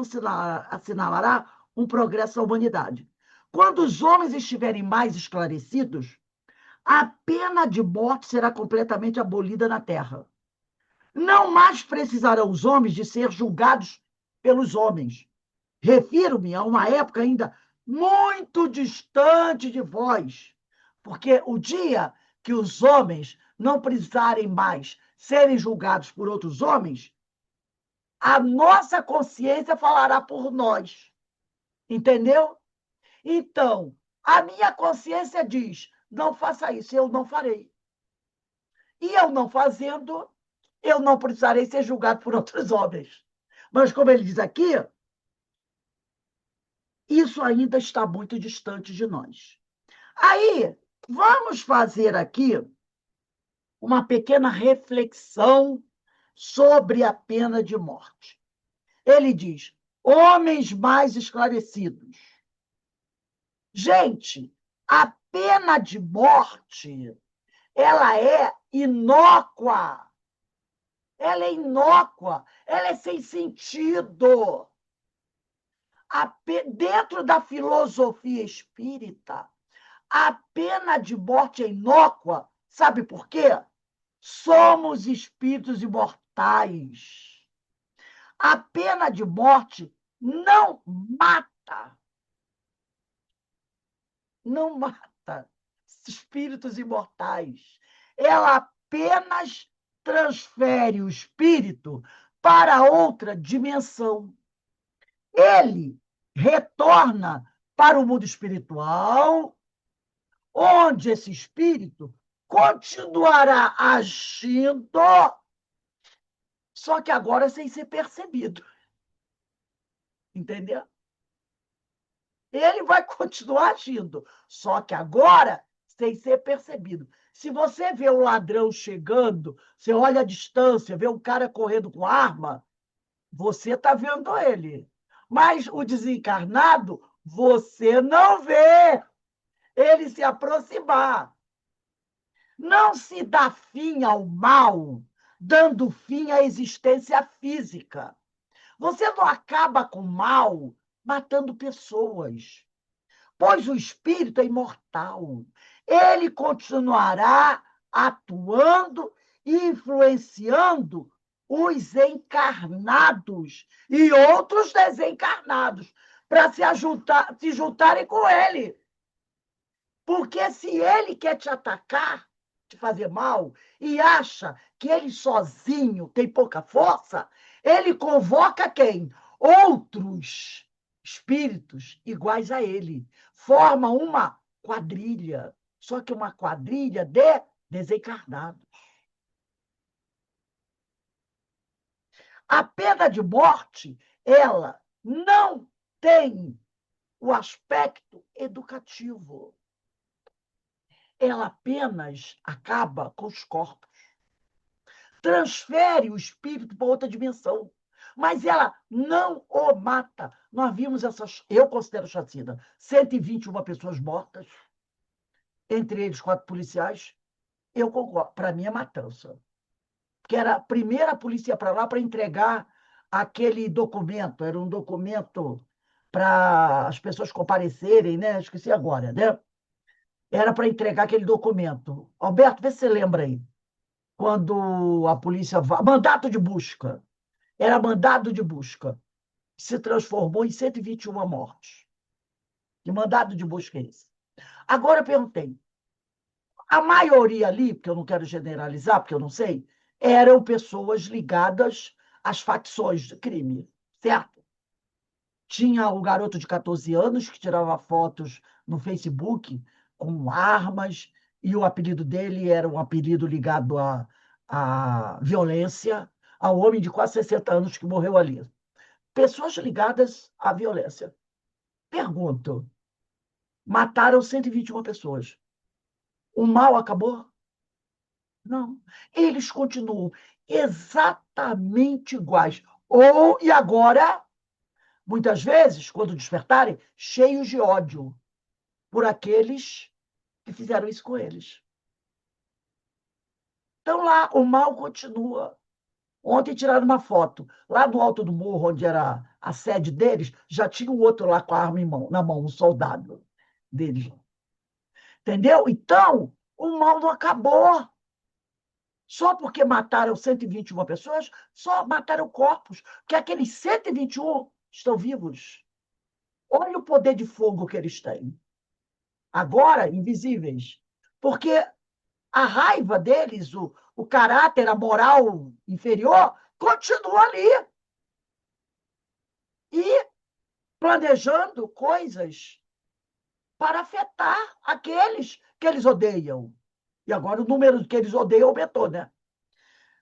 assinalará um progresso da humanidade. Quando os homens estiverem mais esclarecidos, a pena de morte será completamente abolida na Terra. Não mais precisarão os homens de ser julgados pelos homens. Refiro-me a uma época ainda muito distante de vós, porque o dia que os homens não precisarem mais serem julgados por outros homens, a nossa consciência falará por nós. Entendeu? Então, a minha consciência diz, não faça isso, eu não farei. E eu não fazendo, eu não precisarei ser julgado por outros homens. Mas, como ele diz aqui, isso ainda está muito distante de nós. Aí, vamos fazer aqui uma pequena reflexão sobre a pena de morte. Ele diz, homens mais esclarecidos. Gente, a pena de morte, ela é inócua. Ela é inócua, ela é sem sentido. Dentro da filosofia espírita, a pena de morte é inócua. Sabe por quê? Somos espíritos imortais. A pena de morte não mata. Não mata espíritos imortais. Ela apenas transfere o espírito para outra dimensão. ele retorna para o mundo espiritual, onde esse espírito continuará agindo, só que agora sem ser percebido. Entendeu? Ele vai continuar agindo, só que agora sem ser percebido. Se você vê um ladrão chegando, você olha à distância, vê um cara correndo com arma, você está vendo ele. Mas o desencarnado, você não vê ele se aproximar. Não se dá fim ao mal, dando fim à existência física. Você não acaba com o mal matando pessoas, pois o espírito é imortal. Ele continuará atuando e influenciando os encarnados e outros desencarnados para se juntarem com ele. Porque se ele quer te atacar, te fazer mal, e acha que ele sozinho tem pouca força, ele convoca quem? Outros espíritos iguais a ele. Forma uma quadrilha, só que uma quadrilha de desencarnados. A pena de morte, ela não tem o aspecto educativo. Ela apenas acaba com os corpos. Transfere o espírito para outra dimensão. Mas ela não o mata. Nós vimos essas, eu considero chacina, 121 pessoas mortas, entre eles 4 policiais. Eu concordo, para mim é matança. Porque era a primeira polícia para lá para entregar aquele documento, era um documento para as pessoas comparecerem, né? Esqueci agora, né? Era para entregar aquele documento. Alberto, vê se você lembra aí. Quando a polícia... Mandato de busca. Era mandado de busca. Se transformou em 121 mortes. Que mandado de busca é esse? Agora eu perguntei. A maioria ali, porque eu não quero generalizar, porque eu não sei, eram pessoas ligadas às facções de crime, certo? Tinha o garoto de 14 anos que tirava fotos no Facebook com armas, e o apelido dele era um apelido ligado à violência, ao homem de quase 60 anos que morreu ali. Pessoas ligadas à violência. Pergunto, mataram 121 pessoas. O mal acabou? Não. Eles continuam exatamente iguais. E agora, muitas vezes, quando despertarem, cheios de ódio por aqueles que fizeram isso com eles. Então lá, o mal continua. Ontem tiraram uma foto. Lá do alto do morro, onde era a sede deles, já tinha um outro lá com a arma na mão, um soldado deles. Entendeu? Então, o mal não acabou. Só porque mataram 121 pessoas, só mataram corpos, porque aqueles 121 estão vivos. Olha o poder de fogo que eles têm. Agora, invisíveis. Porque a raiva deles, o caráter, a moral inferior, continua ali. E planejando coisas para afetar aqueles que eles odeiam. E agora o número que eles odeiam aumentou, né?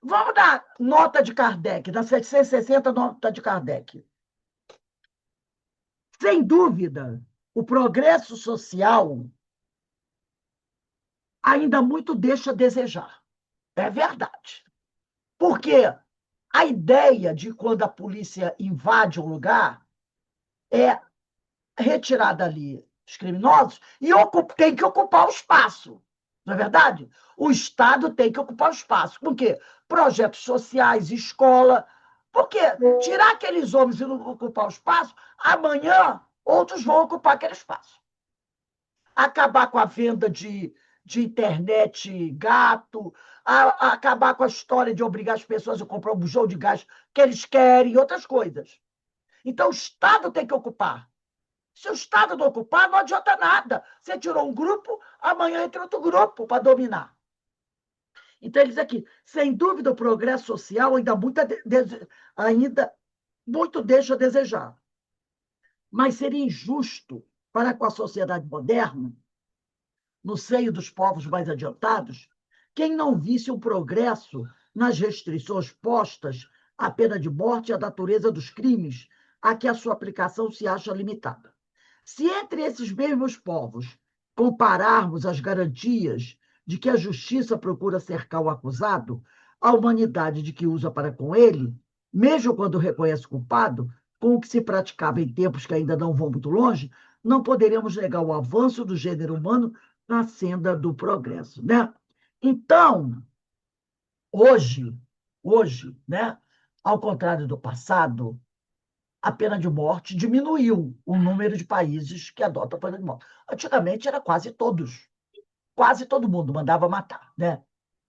Vamos dar nota de Kardec, da 760, nota de Kardec. Sem dúvida, o progresso social ainda muito deixa a desejar. É verdade. Porque a ideia de quando a polícia invade um lugar é retirar dali os criminosos e tem que ocupar o espaço. Não é verdade? O Estado tem que ocupar o espaço. Por quê? Projetos sociais, escola. Porque tirar aqueles homens e não ocupar o espaço, amanhã outros vão ocupar aquele espaço. Acabar com a venda de internet gato, acabar com a história de obrigar as pessoas a comprar um bujão de gás que eles querem, outras coisas. Então, o Estado tem que ocupar. Se o Estado não ocupar, não adianta nada. Você tirou um grupo, amanhã entra outro grupo para dominar. Então, ele diz aqui, sem dúvida, o progresso social ainda muito deixa a desejar. Mas seria injusto para com a sociedade moderna, no seio dos povos mais adiantados, quem não visse o progresso nas restrições postas à pena de morte e à natureza dos crimes a que a sua aplicação se acha limitada. Se entre esses mesmos povos compararmos as garantias de que a justiça procura cercar o acusado, a humanidade de que usa para com ele, mesmo quando reconhece o culpado, com o que se praticava em tempos que ainda não vão muito longe, não poderemos negar o avanço do gênero humano na senda do progresso, né? Então, hoje, né, ao contrário do passado, a pena de morte diminuiu o número de países que adotam a pena de morte. Antigamente era quase todo mundo mandava matar, né?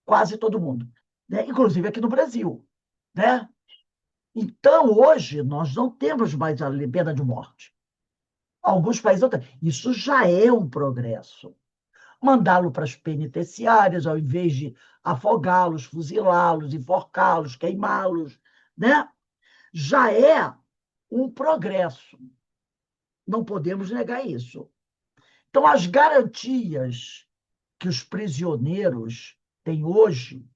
Quase todo mundo, né? Inclusive aqui no Brasil, né? Então, hoje, nós não temos mais a pena de morte. Alguns países não têm. Isso já é um progresso. Mandá-lo para as penitenciárias, ao invés de afogá-los, fuzilá-los, enforcá-los, queimá-los, né? Já é um progresso. Não podemos negar isso. Então, as garantias que os prisioneiros têm hoje,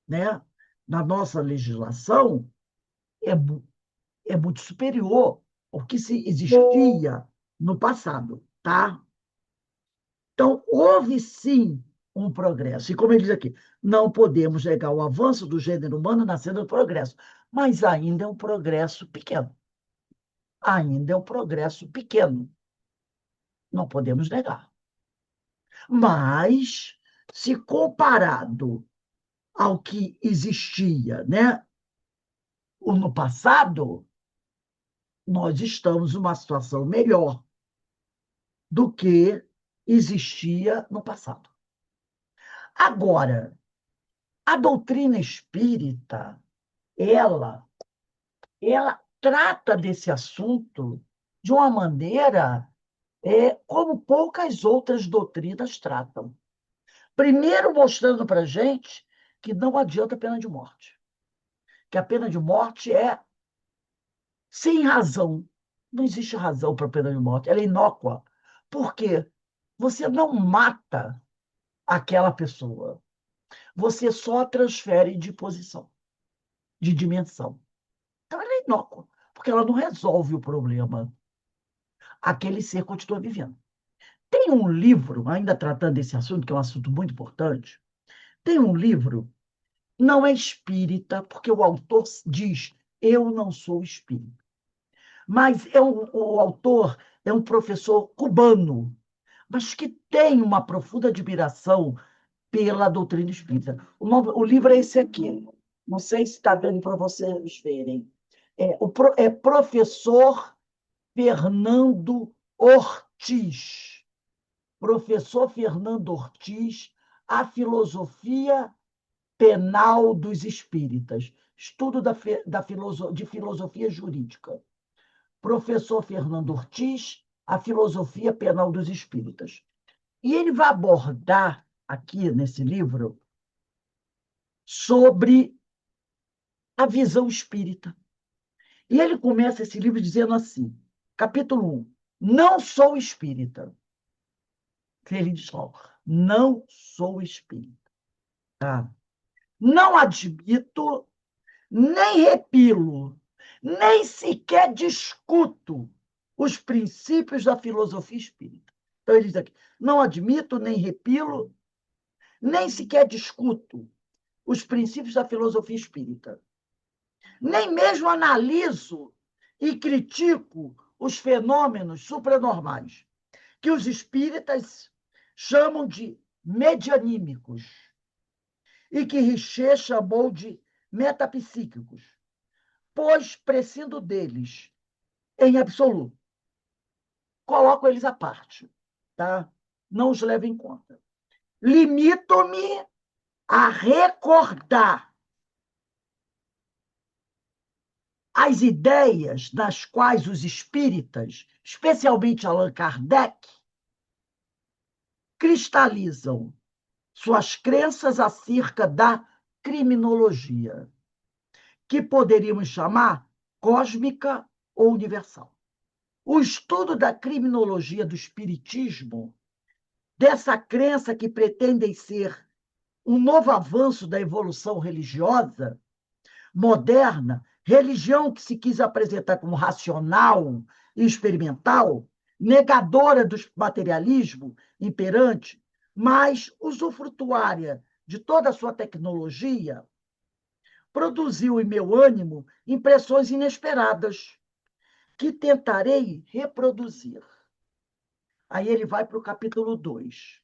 né, na nossa legislação, é, é muito superior ao que se existia no passado, tá? Então, houve sim um progresso. E como ele diz aqui, não podemos negar o avanço do gênero humano na senda do progresso, mas ainda é um progresso pequeno. Ainda é um progresso pequeno. Não podemos negar. Mas, se comparado ao que existia, né, no passado, nós estamos numa situação melhor do que existia no passado. Agora, a doutrina espírita, ela trata desse assunto de uma maneira como poucas outras doutrinas tratam. Primeiro, mostrando para a gente que não adianta a pena de morte. Que a pena de morte é sem razão. Não existe razão para a pena de morte. Ela é inócua. Por quê? Você não mata aquela pessoa. Você só a transfere de posição, de dimensão. Então, ela é inócua, porque ela não resolve o problema. Aquele ser continua vivendo. Tem um livro, ainda tratando desse assunto, que é um assunto muito importante, tem um livro, não é espírita, porque o autor diz, eu não sou espírita. Mas o autor é um professor cubano, mas que tem uma profunda admiração pela doutrina espírita. O livro é esse aqui. Não sei se está dando para vocês verem. É professor Fernando Ortiz. Professor Fernando Ortiz, A Filosofia Penal dos Espíritas. Estudo de filosofia jurídica. Professor Fernando Ortiz, A Filosofia Penal dos Espíritas. E ele vai abordar aqui nesse livro sobre a visão espírita. E ele começa esse livro dizendo assim, capítulo 1, não sou espírita. Ele diz logo, não sou espírita. Tá? Não admito, nem repilo, nem sequer discuto os princípios da filosofia espírita. Então, ele diz aqui, não admito, nem repilo, nem sequer discuto os princípios da filosofia espírita. Nem mesmo analiso e critico os fenômenos supranormais, que os espíritas chamam de medianímicos e que Richer chamou de metapsíquicos, pois prescindo deles em absoluto. Coloco eles à parte, tá? Não os levo em conta. Limito-me a recordar as ideias nas quais os espíritas, especialmente Allan Kardec, cristalizam suas crenças acerca da criminologia, que poderíamos chamar cósmica ou universal. O estudo da criminologia do espiritismo, dessa crença que pretendem ser um novo avanço da evolução religiosa moderna, religião que se quis apresentar como racional e experimental, negadora do materialismo imperante, mas usufrutuária de toda a sua tecnologia, produziu em meu ânimo impressões inesperadas, que tentarei reproduzir. Aí ele vai para o capítulo 2,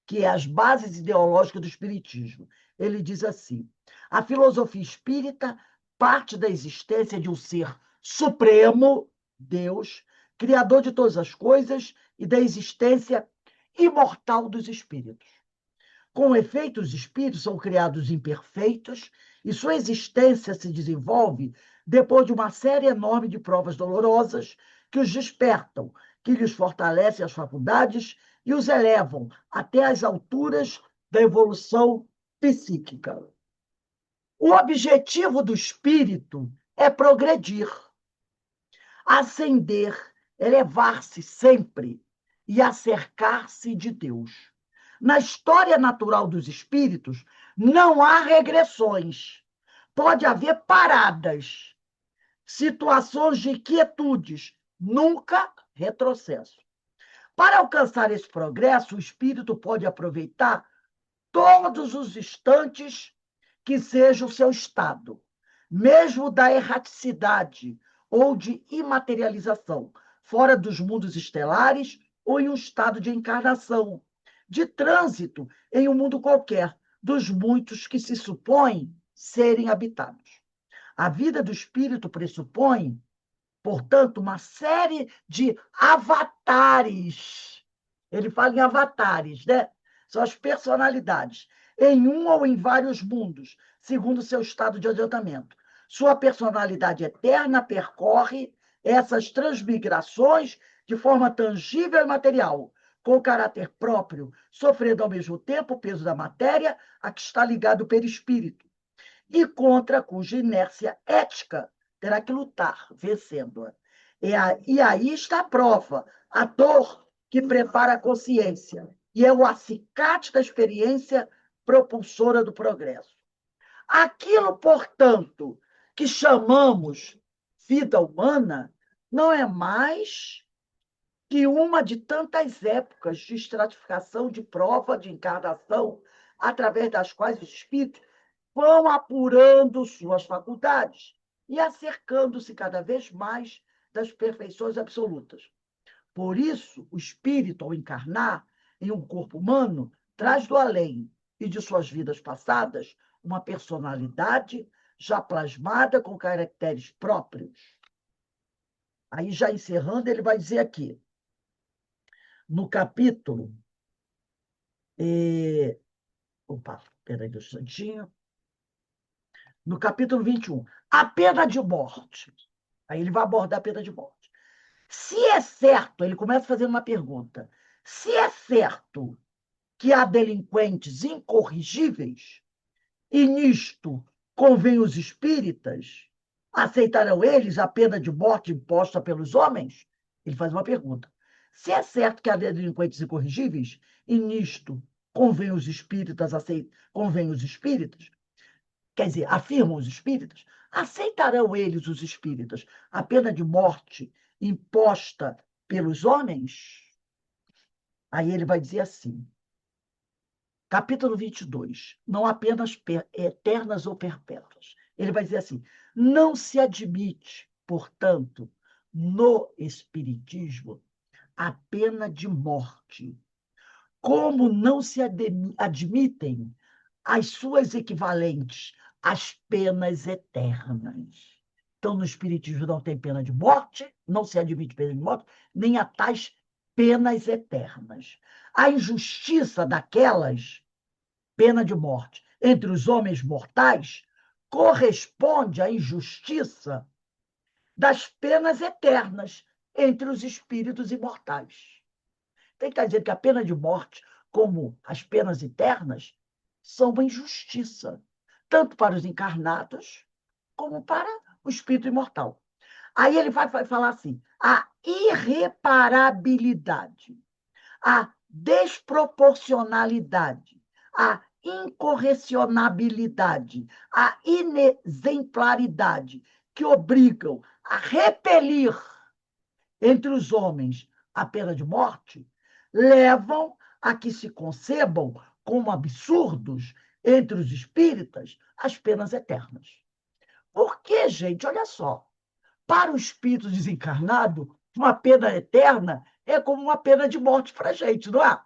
que é as bases ideológicas do espiritismo. Ele diz assim: a filosofia espírita parte da existência de um ser supremo, Deus, criador de todas as coisas, e da existência imortal dos espíritos. Com efeito, os espíritos são criados imperfeitos e sua existência se desenvolve depois de uma série enorme de provas dolorosas que os despertam, que lhes fortalecem as faculdades e os elevam até as alturas da evolução psíquica. O objetivo do espírito é progredir, ascender, elevar-se sempre e acercar-se de Deus. Na história natural dos espíritos, não há regressões. Pode haver paradas, situações de quietudes, nunca retrocesso. Para alcançar esse progresso, o espírito pode aproveitar todos os instantes que seja o seu estado, mesmo da erraticidade ou de imaterialização, fora dos mundos estelares ou em um estado de encarnação, de trânsito em um mundo qualquer, dos muitos que se supõem serem habitados. A vida do espírito pressupõe, portanto, uma série de avatares. Ele fala em avatares, né? São as personalidades, em um ou em vários mundos, segundo seu estado de adiantamento. Sua personalidade eterna percorre essas transmigrações de forma tangível e material, com caráter próprio, sofrendo ao mesmo tempo o peso da matéria a que está ligado o perispírito, e contra cuja inércia ética terá que lutar, vencendo-a. E aí está a prova, a dor que prepara a consciência, e é o acicate da experiência propulsora do progresso. Aquilo, portanto, que chamamos vida humana, não é mais que uma de tantas épocas de estratificação, de prova, de encarnação, através das quais os espíritos vão apurando suas faculdades e acercando-se cada vez mais das perfeições absolutas. Por isso, o espírito, ao encarnar em um corpo humano, traz do além e de suas vidas passadas uma personalidade já plasmada com caracteres próprios. Aí, já encerrando, ele vai dizer aqui, no capítulo... Opa, peraí um instantinho. No capítulo 21, a pena de morte. Aí ele vai abordar a pena de morte. Se é certo, ele começa fazendo uma pergunta, se é certo que há delinquentes incorrigíveis, e nisto convém os espíritas, aceitarão eles a pena de morte imposta pelos homens? Ele faz uma pergunta. Se é certo que há delinquentes incorrigíveis, e nisto convém os espíritas, quer dizer, afirmam os espíritas, aceitarão eles, os espíritas, a pena de morte imposta pelos homens? Aí ele vai dizer assim, capítulo 22, não apenas eternas ou perpétuas. Ele vai dizer assim, não se admite, portanto, no espiritismo, a pena de morte, como não se admitem as suas equivalentes, as penas eternas. Então, no espiritismo não tem pena de morte, não se admite pena de morte, nem a tais penas eternas. A injustiça daquelas, pena de morte, entre os homens mortais, corresponde à injustiça das penas eternas entre os espíritos imortais. Tem que estar dizendo que a pena de morte, como as penas eternas, são uma injustiça, tanto para os encarnados como para o espírito imortal. Aí ele vai falar assim: a irreparabilidade, a desproporcionalidade, a incorrecionabilidade, a inexemplaridade, que obrigam a repelir entre os homens a pena de morte, levam a que se concebam como absurdos entre os espíritas as penas eternas. Porque, gente, olha só, para o espírito desencarnado, uma pena eterna é como uma pena de morte para a gente, não é?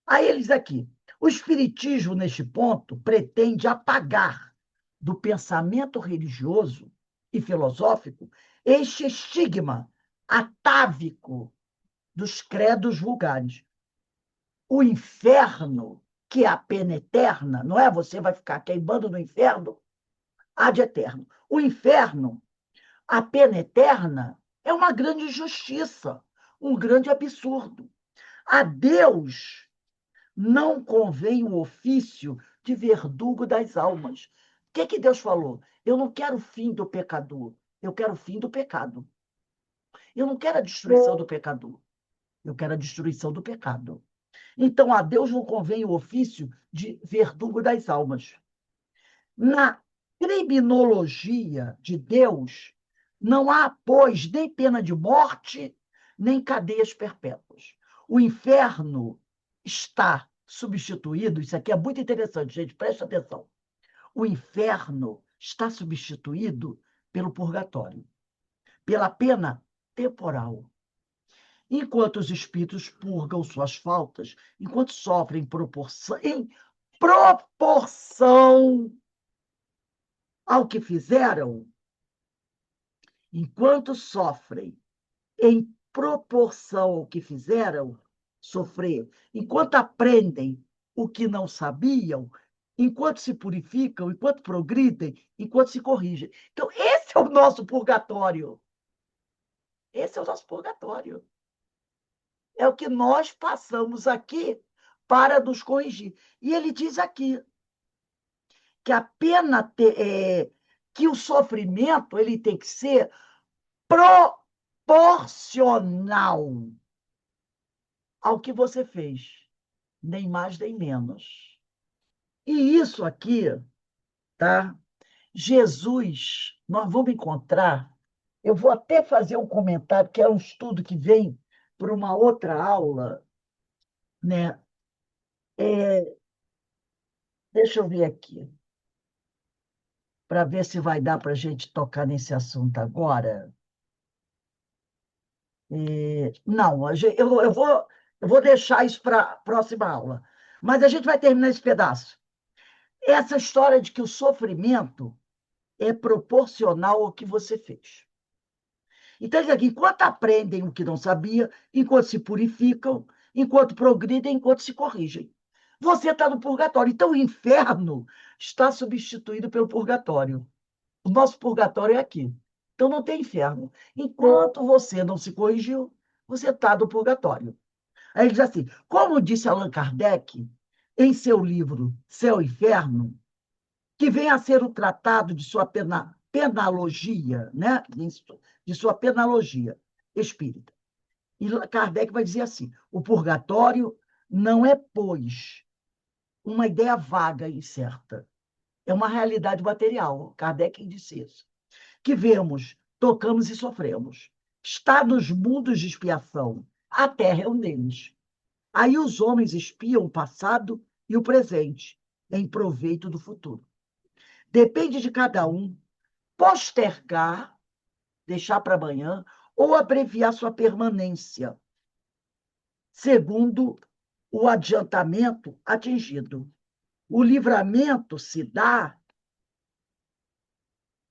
Aí eles aqui, o espiritismo, neste ponto, pretende apagar do pensamento religioso e filosófico este estigma atávico dos credos vulgares. O inferno, que é a pena eterna, não é? Você vai ficar queimando no inferno ad eterno. O inferno, a pena eterna, é uma grande injustiça, um grande absurdo. A Deus não convém o ofício de verdugo das almas. O que Deus falou? Eu não quero o fim do pecador, eu quero o fim do pecado. Eu não quero a destruição do pecador, eu quero a destruição do pecado. Então, a Deus não convém o ofício de verdugo das almas. Na criminologia de Deus, não há, pois, nem pena de morte, nem cadeias perpétuas. O inferno está substituído, isso aqui é muito interessante, gente, preste atenção. O inferno está substituído pelo purgatório, pela pena temporal. Enquanto os espíritos purgam suas faltas, enquanto sofrem em proporção ao que fizeram, enquanto sofrem em proporção ao que fizeram, sofrer, enquanto aprendem o que não sabiam, enquanto se purificam, enquanto progridem, enquanto se corrigem. Então, esse é o nosso purgatório. Esse é o nosso purgatório. É o que nós passamos aqui para nos corrigir. E ele diz aqui que a pena, que o sofrimento ele tem que ser proporcional ao que você fez, nem mais nem menos. E isso aqui, tá? Jesus, nós vamos encontrar, eu vou até fazer um comentário, que é um estudo que vem por uma outra aula, né? Deixa eu ver aqui, para ver se vai dar para a gente tocar nesse assunto agora. Não, eu vou deixar isso para a próxima aula. Mas a gente vai terminar esse pedaço. Essa história de que o sofrimento é proporcional ao que você fez. Então, aqui, enquanto aprendem o que não sabia, enquanto se purificam, enquanto progridem, enquanto se corrigem. Você está no purgatório. Então, o inferno está substituído pelo purgatório. O nosso purgatório é aqui. Então, não tem inferno. Enquanto você não se corrigiu, você está no purgatório. Aí ele diz assim, como disse Allan Kardec, em seu livro Céu e Inferno, que vem a ser o tratado de sua penalogia, né? De sua penalogia espírita. E Kardec vai dizer assim, o purgatório não é, pois, uma ideia vaga e incerta. É uma realidade material. Kardec disse isso. Que vemos, tocamos e sofremos. Está nos mundos de expiação. A terra é um deles. Aí os homens espiam o passado e o presente, em proveito do futuro. Depende de cada um postergar, deixar para amanhã, ou abreviar sua permanência, segundo o adiantamento atingido. O livramento se dá,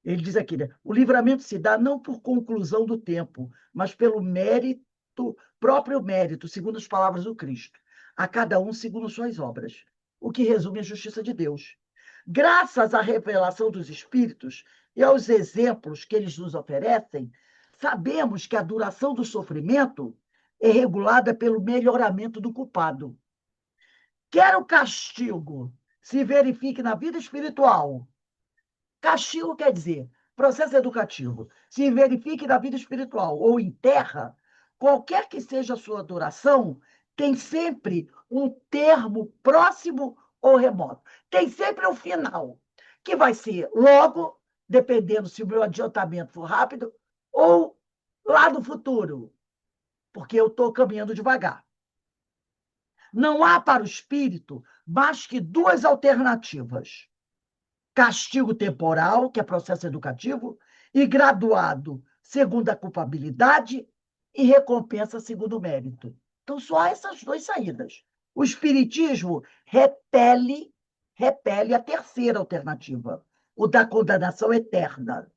ele diz aqui, né? O livramento se dá não por conclusão do tempo, mas pelo mérito, próprio mérito, segundo as palavras do Cristo, a cada um segundo suas obras, o que resume a justiça de Deus. Graças à revelação dos Espíritos e aos exemplos que eles nos oferecem, sabemos que a duração do sofrimento é regulada pelo melhoramento do culpado. Quer o castigo se verifique na vida espiritual. Castigo quer dizer processo educativo se verifique na vida espiritual ou em terra, qualquer que seja a sua duração, tem sempre um termo próximo ou remoto. Tem sempre um final, que vai ser logo, dependendo se o meu adiantamento for rápido, ou lá no futuro, porque eu estou caminhando devagar. Não há para o espírito mais que duas alternativas: castigo temporal, que é processo educativo, e graduado segundo a culpabilidade e recompensa segundo o mérito. Então, só há essas duas saídas. O espiritismo repele a terceira alternativa, o da condenação eterna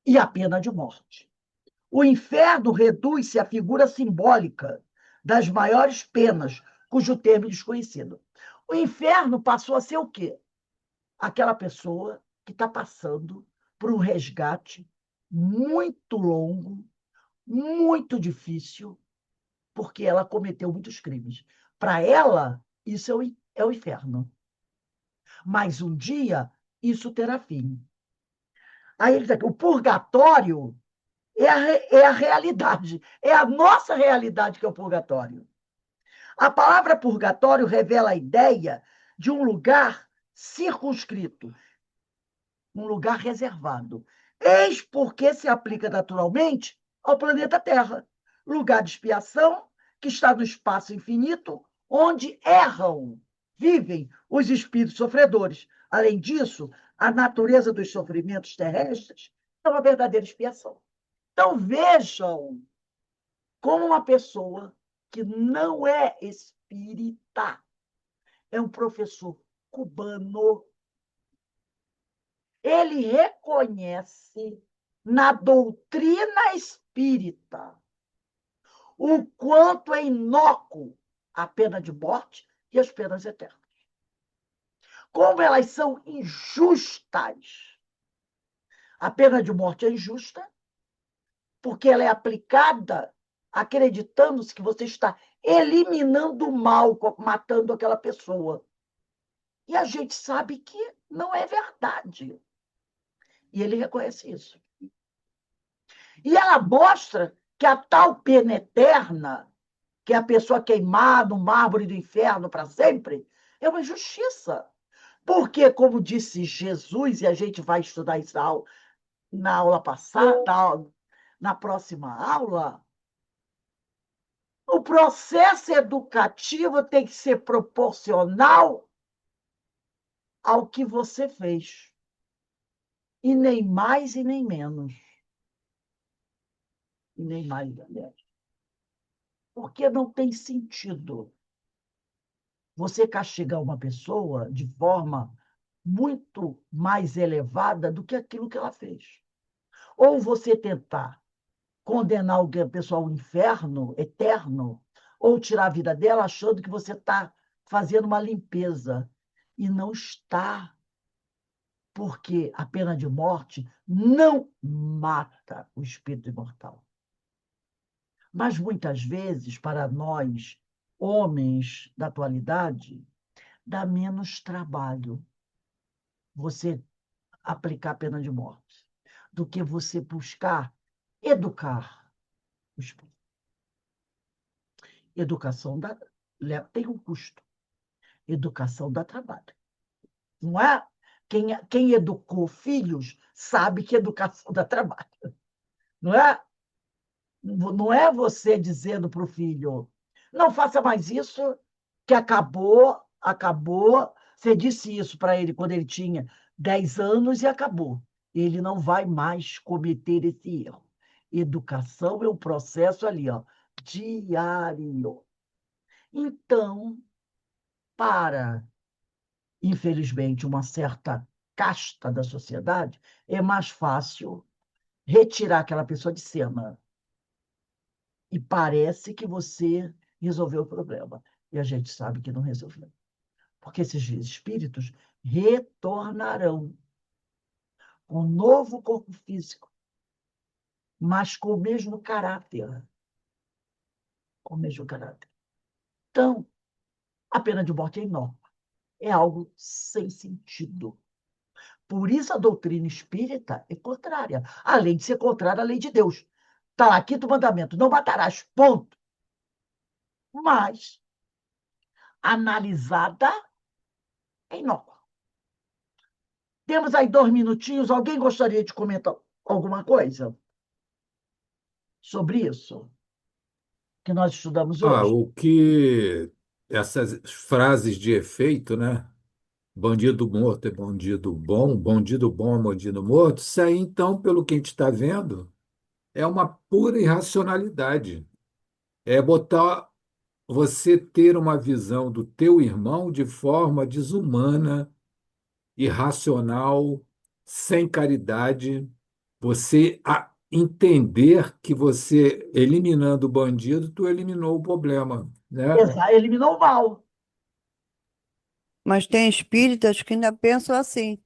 e a pena de morte. O inferno reduz-se à figura simbólica das maiores penas, cujo termo é desconhecido. O inferno passou a ser o quê? Aquela pessoa que está passando por um resgate muito longo, muito difícil, porque ela cometeu muitos crimes. Para ela, isso é o inferno. Mas um dia, isso terá fim. Aí ele diz aqui, o purgatório é a realidade, é a nossa realidade que é o purgatório. A palavra purgatório revela a ideia de um lugar circunscrito, um lugar reservado. Eis porque se aplica naturalmente ao planeta Terra, lugar de expiação que está no espaço infinito, onde erram, vivem os espíritos sofredores. Além disso, a natureza dos sofrimentos terrestres é uma verdadeira expiação. Então, vejam como uma pessoa que não é espírita, é um professor cubano, ele reconhece na doutrina espírita o quanto é inócuo a pena de morte e as penas eternas. Como elas são injustas. A pena de morte é injusta porque ela é aplicada acreditando-se que você está eliminando o mal, matando aquela pessoa. E a gente sabe que não é verdade. E ele reconhece isso. E ela mostra que a tal pena eterna, que é a pessoa queimada no mármore do inferno para sempre, é uma injustiça. Porque, como disse Jesus, e a gente vai estudar isso na aula passada, na próxima aula, o processo educativo tem que ser proporcional ao que você fez. E nem mais e nem menos. E nem mais e nem menos. Porque não tem sentido você castigar uma pessoa de forma muito mais elevada do que aquilo que ela fez. Ou você tentar condenar a pessoa ao inferno eterno, ou tirar a vida dela achando que você está fazendo uma limpeza. E não está, porque a pena de morte não mata o espírito imortal. Mas muitas vezes, para nós, homens da atualidade, dá menos trabalho você aplicar a pena de morte do que você buscar educar o espírito. Educação tem um custo. Educação dá trabalho. Não é? Quem educou filhos sabe que educação dá trabalho. Não é? Não é você dizendo para o filho, não faça mais isso, que acabou, acabou. Você disse isso para ele quando ele tinha 10 anos e acabou. Ele não vai mais cometer esse erro. Educação é um processo ali, ó, diário. Então, para, infelizmente, uma certa casta da sociedade, é mais fácil retirar aquela pessoa de cena. E parece que você resolveu o problema. E a gente sabe que não resolveu. Porque esses espíritos retornarão com um novo corpo físico, mas com o mesmo caráter. Com o mesmo caráter. Então, a pena de morte é enorme. É algo sem sentido. Por isso a doutrina espírita é contrária, além de ser contrária à lei de Deus. Está lá, quinto mandamento, não matarás, ponto. Mas, analisada, é inócua. Temos aí 2 minutinhos. Alguém gostaria de comentar alguma coisa sobre isso que nós estudamos hoje? O que essas frases de efeito, né? Bandido morto é bandido bom é bandido morto. Isso aí, então, pelo que a gente está vendo, é uma pura irracionalidade. É botar você ter uma visão do teu irmão de forma desumana, irracional, sem caridade. Entender que você, eliminando o bandido, tu eliminou o problema, né? Eliminou o mal. Mas tem espíritas que ainda pensam assim.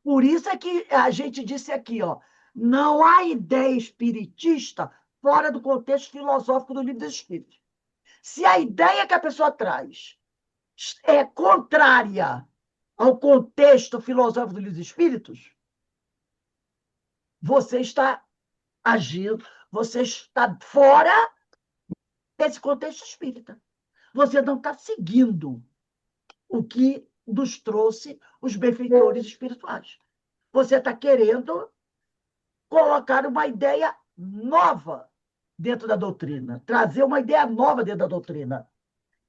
Por isso é que a gente disse aqui, ó, não há ideia espiritista fora do contexto filosófico do Livro dos Espíritos. Se a ideia que a pessoa traz é contrária ao contexto filosófico do Livro dos Espíritos, você está agindo, você está fora desse contexto espírita. Você não está seguindo o que nos trouxe os benfeitores espirituais. Você está querendo colocar uma ideia nova dentro da doutrina, trazer uma ideia nova dentro da doutrina.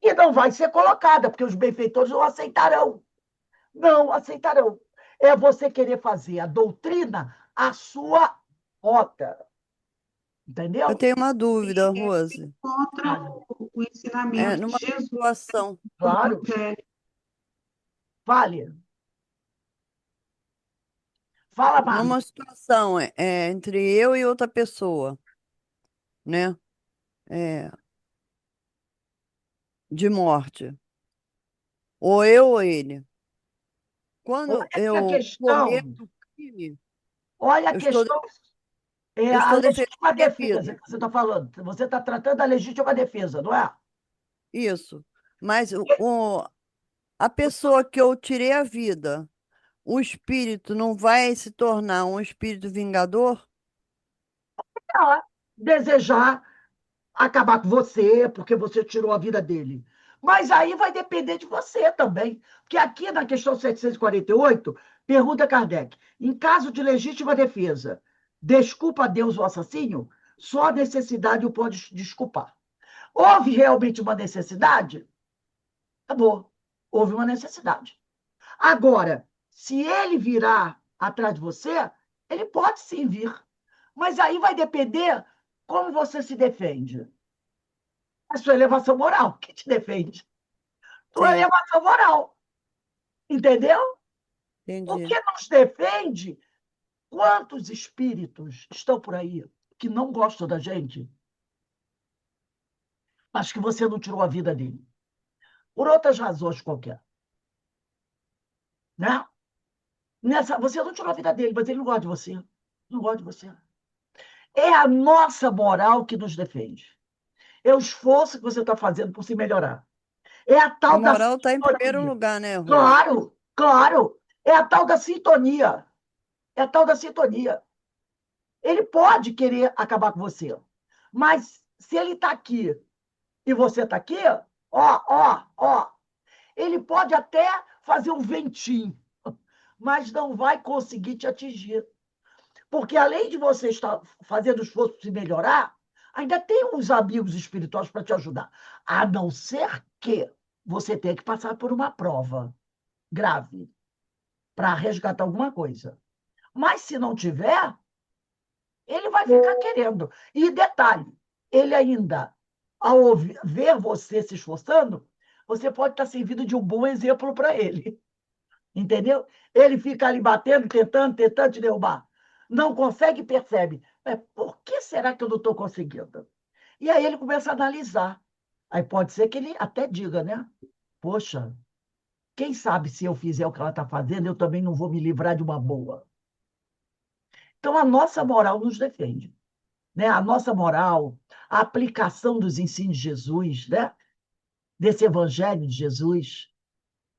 E não vai ser colocada, porque os benfeitores não aceitarão. Não aceitarão. É você querer fazer a doutrina a sua rota. Entendeu? Eu tenho uma dúvida, E Rose. contra o ensinamento Numa de Jesus situação, no Claro. Evangelho. Fale. Fala, Marlon. numa situação entre eu e outra pessoa, né? É, de morte. Ou eu ou ele. Olha Quando que a eu questão, cometo um crime, olha a eu estou, questão é eu a estou defendendo legítima minha defesa vida. que você está falando. Você está tratando da legítima defesa, não é? Isso. Mas a pessoa que eu tirei a vida, o espírito não vai se tornar um espírito vingador? Ela desejar acabar com você, porque você tirou a vida dele. Mas aí vai depender de você também. Porque aqui na questão 748, pergunta Kardec: em caso de legítima defesa, desculpa a Deus o assassino? Só a necessidade o pode desculpar. Houve realmente uma necessidade? Acabou. Houve uma necessidade. Agora, se ele virar atrás de você, ele pode sim vir. Mas aí vai depender como você se defende. A sua elevação moral que te defende. Sua Sim, elevação moral. Entendeu? O entendi. que nos defende, quantos espíritos estão por aí que não gostam da gente, mas que você não tirou a vida dele? Por outras razões qualquer. Né? Você não tirou a vida dele, mas ele não gosta de você. Não gosta de você. É a nossa moral que nos defende. É o esforço que você está fazendo por se melhorar. É a A tal da moral está em primeiro sintonia. lugar, né, Rose? Claro, claro. É a tal da sintonia. É a tal da sintonia. Ele pode querer acabar com você, mas se ele está aqui e você está aqui, ó, ele pode até fazer um ventinho, mas não vai conseguir te atingir. Porque além de você estar fazendo esforço para se melhorar, ainda tem uns amigos espirituais para te ajudar. A não ser que você tenha que passar por uma prova grave para resgatar alguma coisa. Mas se não tiver, ele vai ficar querendo. E detalhe, ele ainda, ao ver você se esforçando, você pode estar servindo de um bom exemplo para ele. Entendeu? Ele fica ali batendo, tentando te derrubar. Não consegue, percebe. Por que será que eu não estou conseguindo? E aí ele começa a analisar. Aí pode ser que ele até diga, né? Poxa, quem sabe se eu fizer o que ela está fazendo, eu também não vou me livrar de uma boa. Então, a nossa moral nos defende. Né? A nossa moral, a aplicação dos ensinos de Jesus, né? Desse evangelho de Jesus,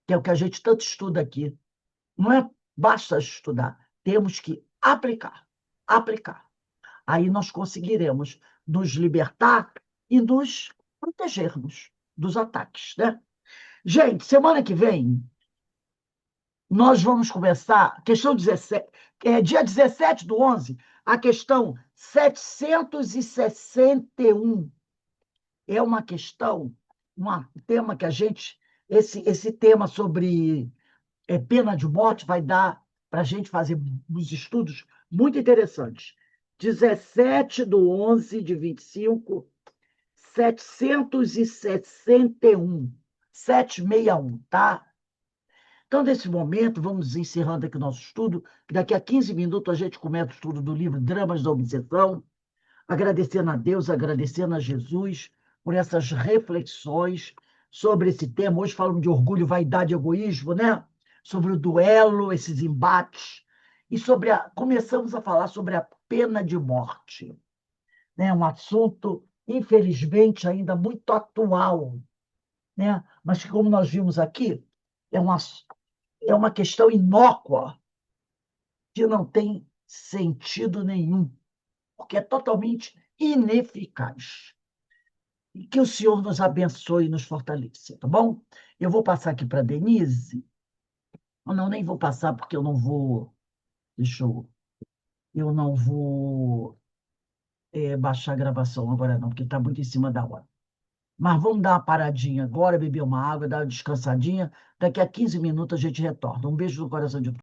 que é o que a gente tanto estuda aqui. Não é basta estudar, temos que aplicar, aplicar. Aí nós conseguiremos nos libertar e nos protegermos dos ataques, né? Gente, semana que vem, nós vamos começar, questão 17, dia 17/11, a questão 761. É uma questão, um tema que a gente, esse tema sobre pena de morte vai dar para a gente fazer uns estudos muito interessantes. 17/11/25, 761, 761, tá? Então, nesse momento, vamos encerrando aqui o nosso estudo, que daqui a 15 minutos a gente começa o estudo do livro Dramas da Obsessão, agradecendo a Deus, agradecendo a Jesus por essas reflexões sobre esse tema. Hoje falamos de orgulho, vaidade e egoísmo, né? Sobre o duelo, esses embates, e começamos a falar sobre a pena de morte, né? Um assunto, infelizmente, ainda muito atual, né? Mas que, como nós vimos aqui, é uma questão inócua, que não tem sentido nenhum, porque é totalmente ineficaz. E que o Senhor nos abençoe e nos fortaleça, tá bom? Eu vou passar aqui para a Denise. Não, nem vou passar, porque eu não vou. Eu não vou baixar a gravação agora, não, porque está muito em cima da hora. Mas vamos dar uma paradinha agora, beber uma água, dar uma descansadinha. Daqui a 15 minutos a gente retorna. Um beijo no coração de todos.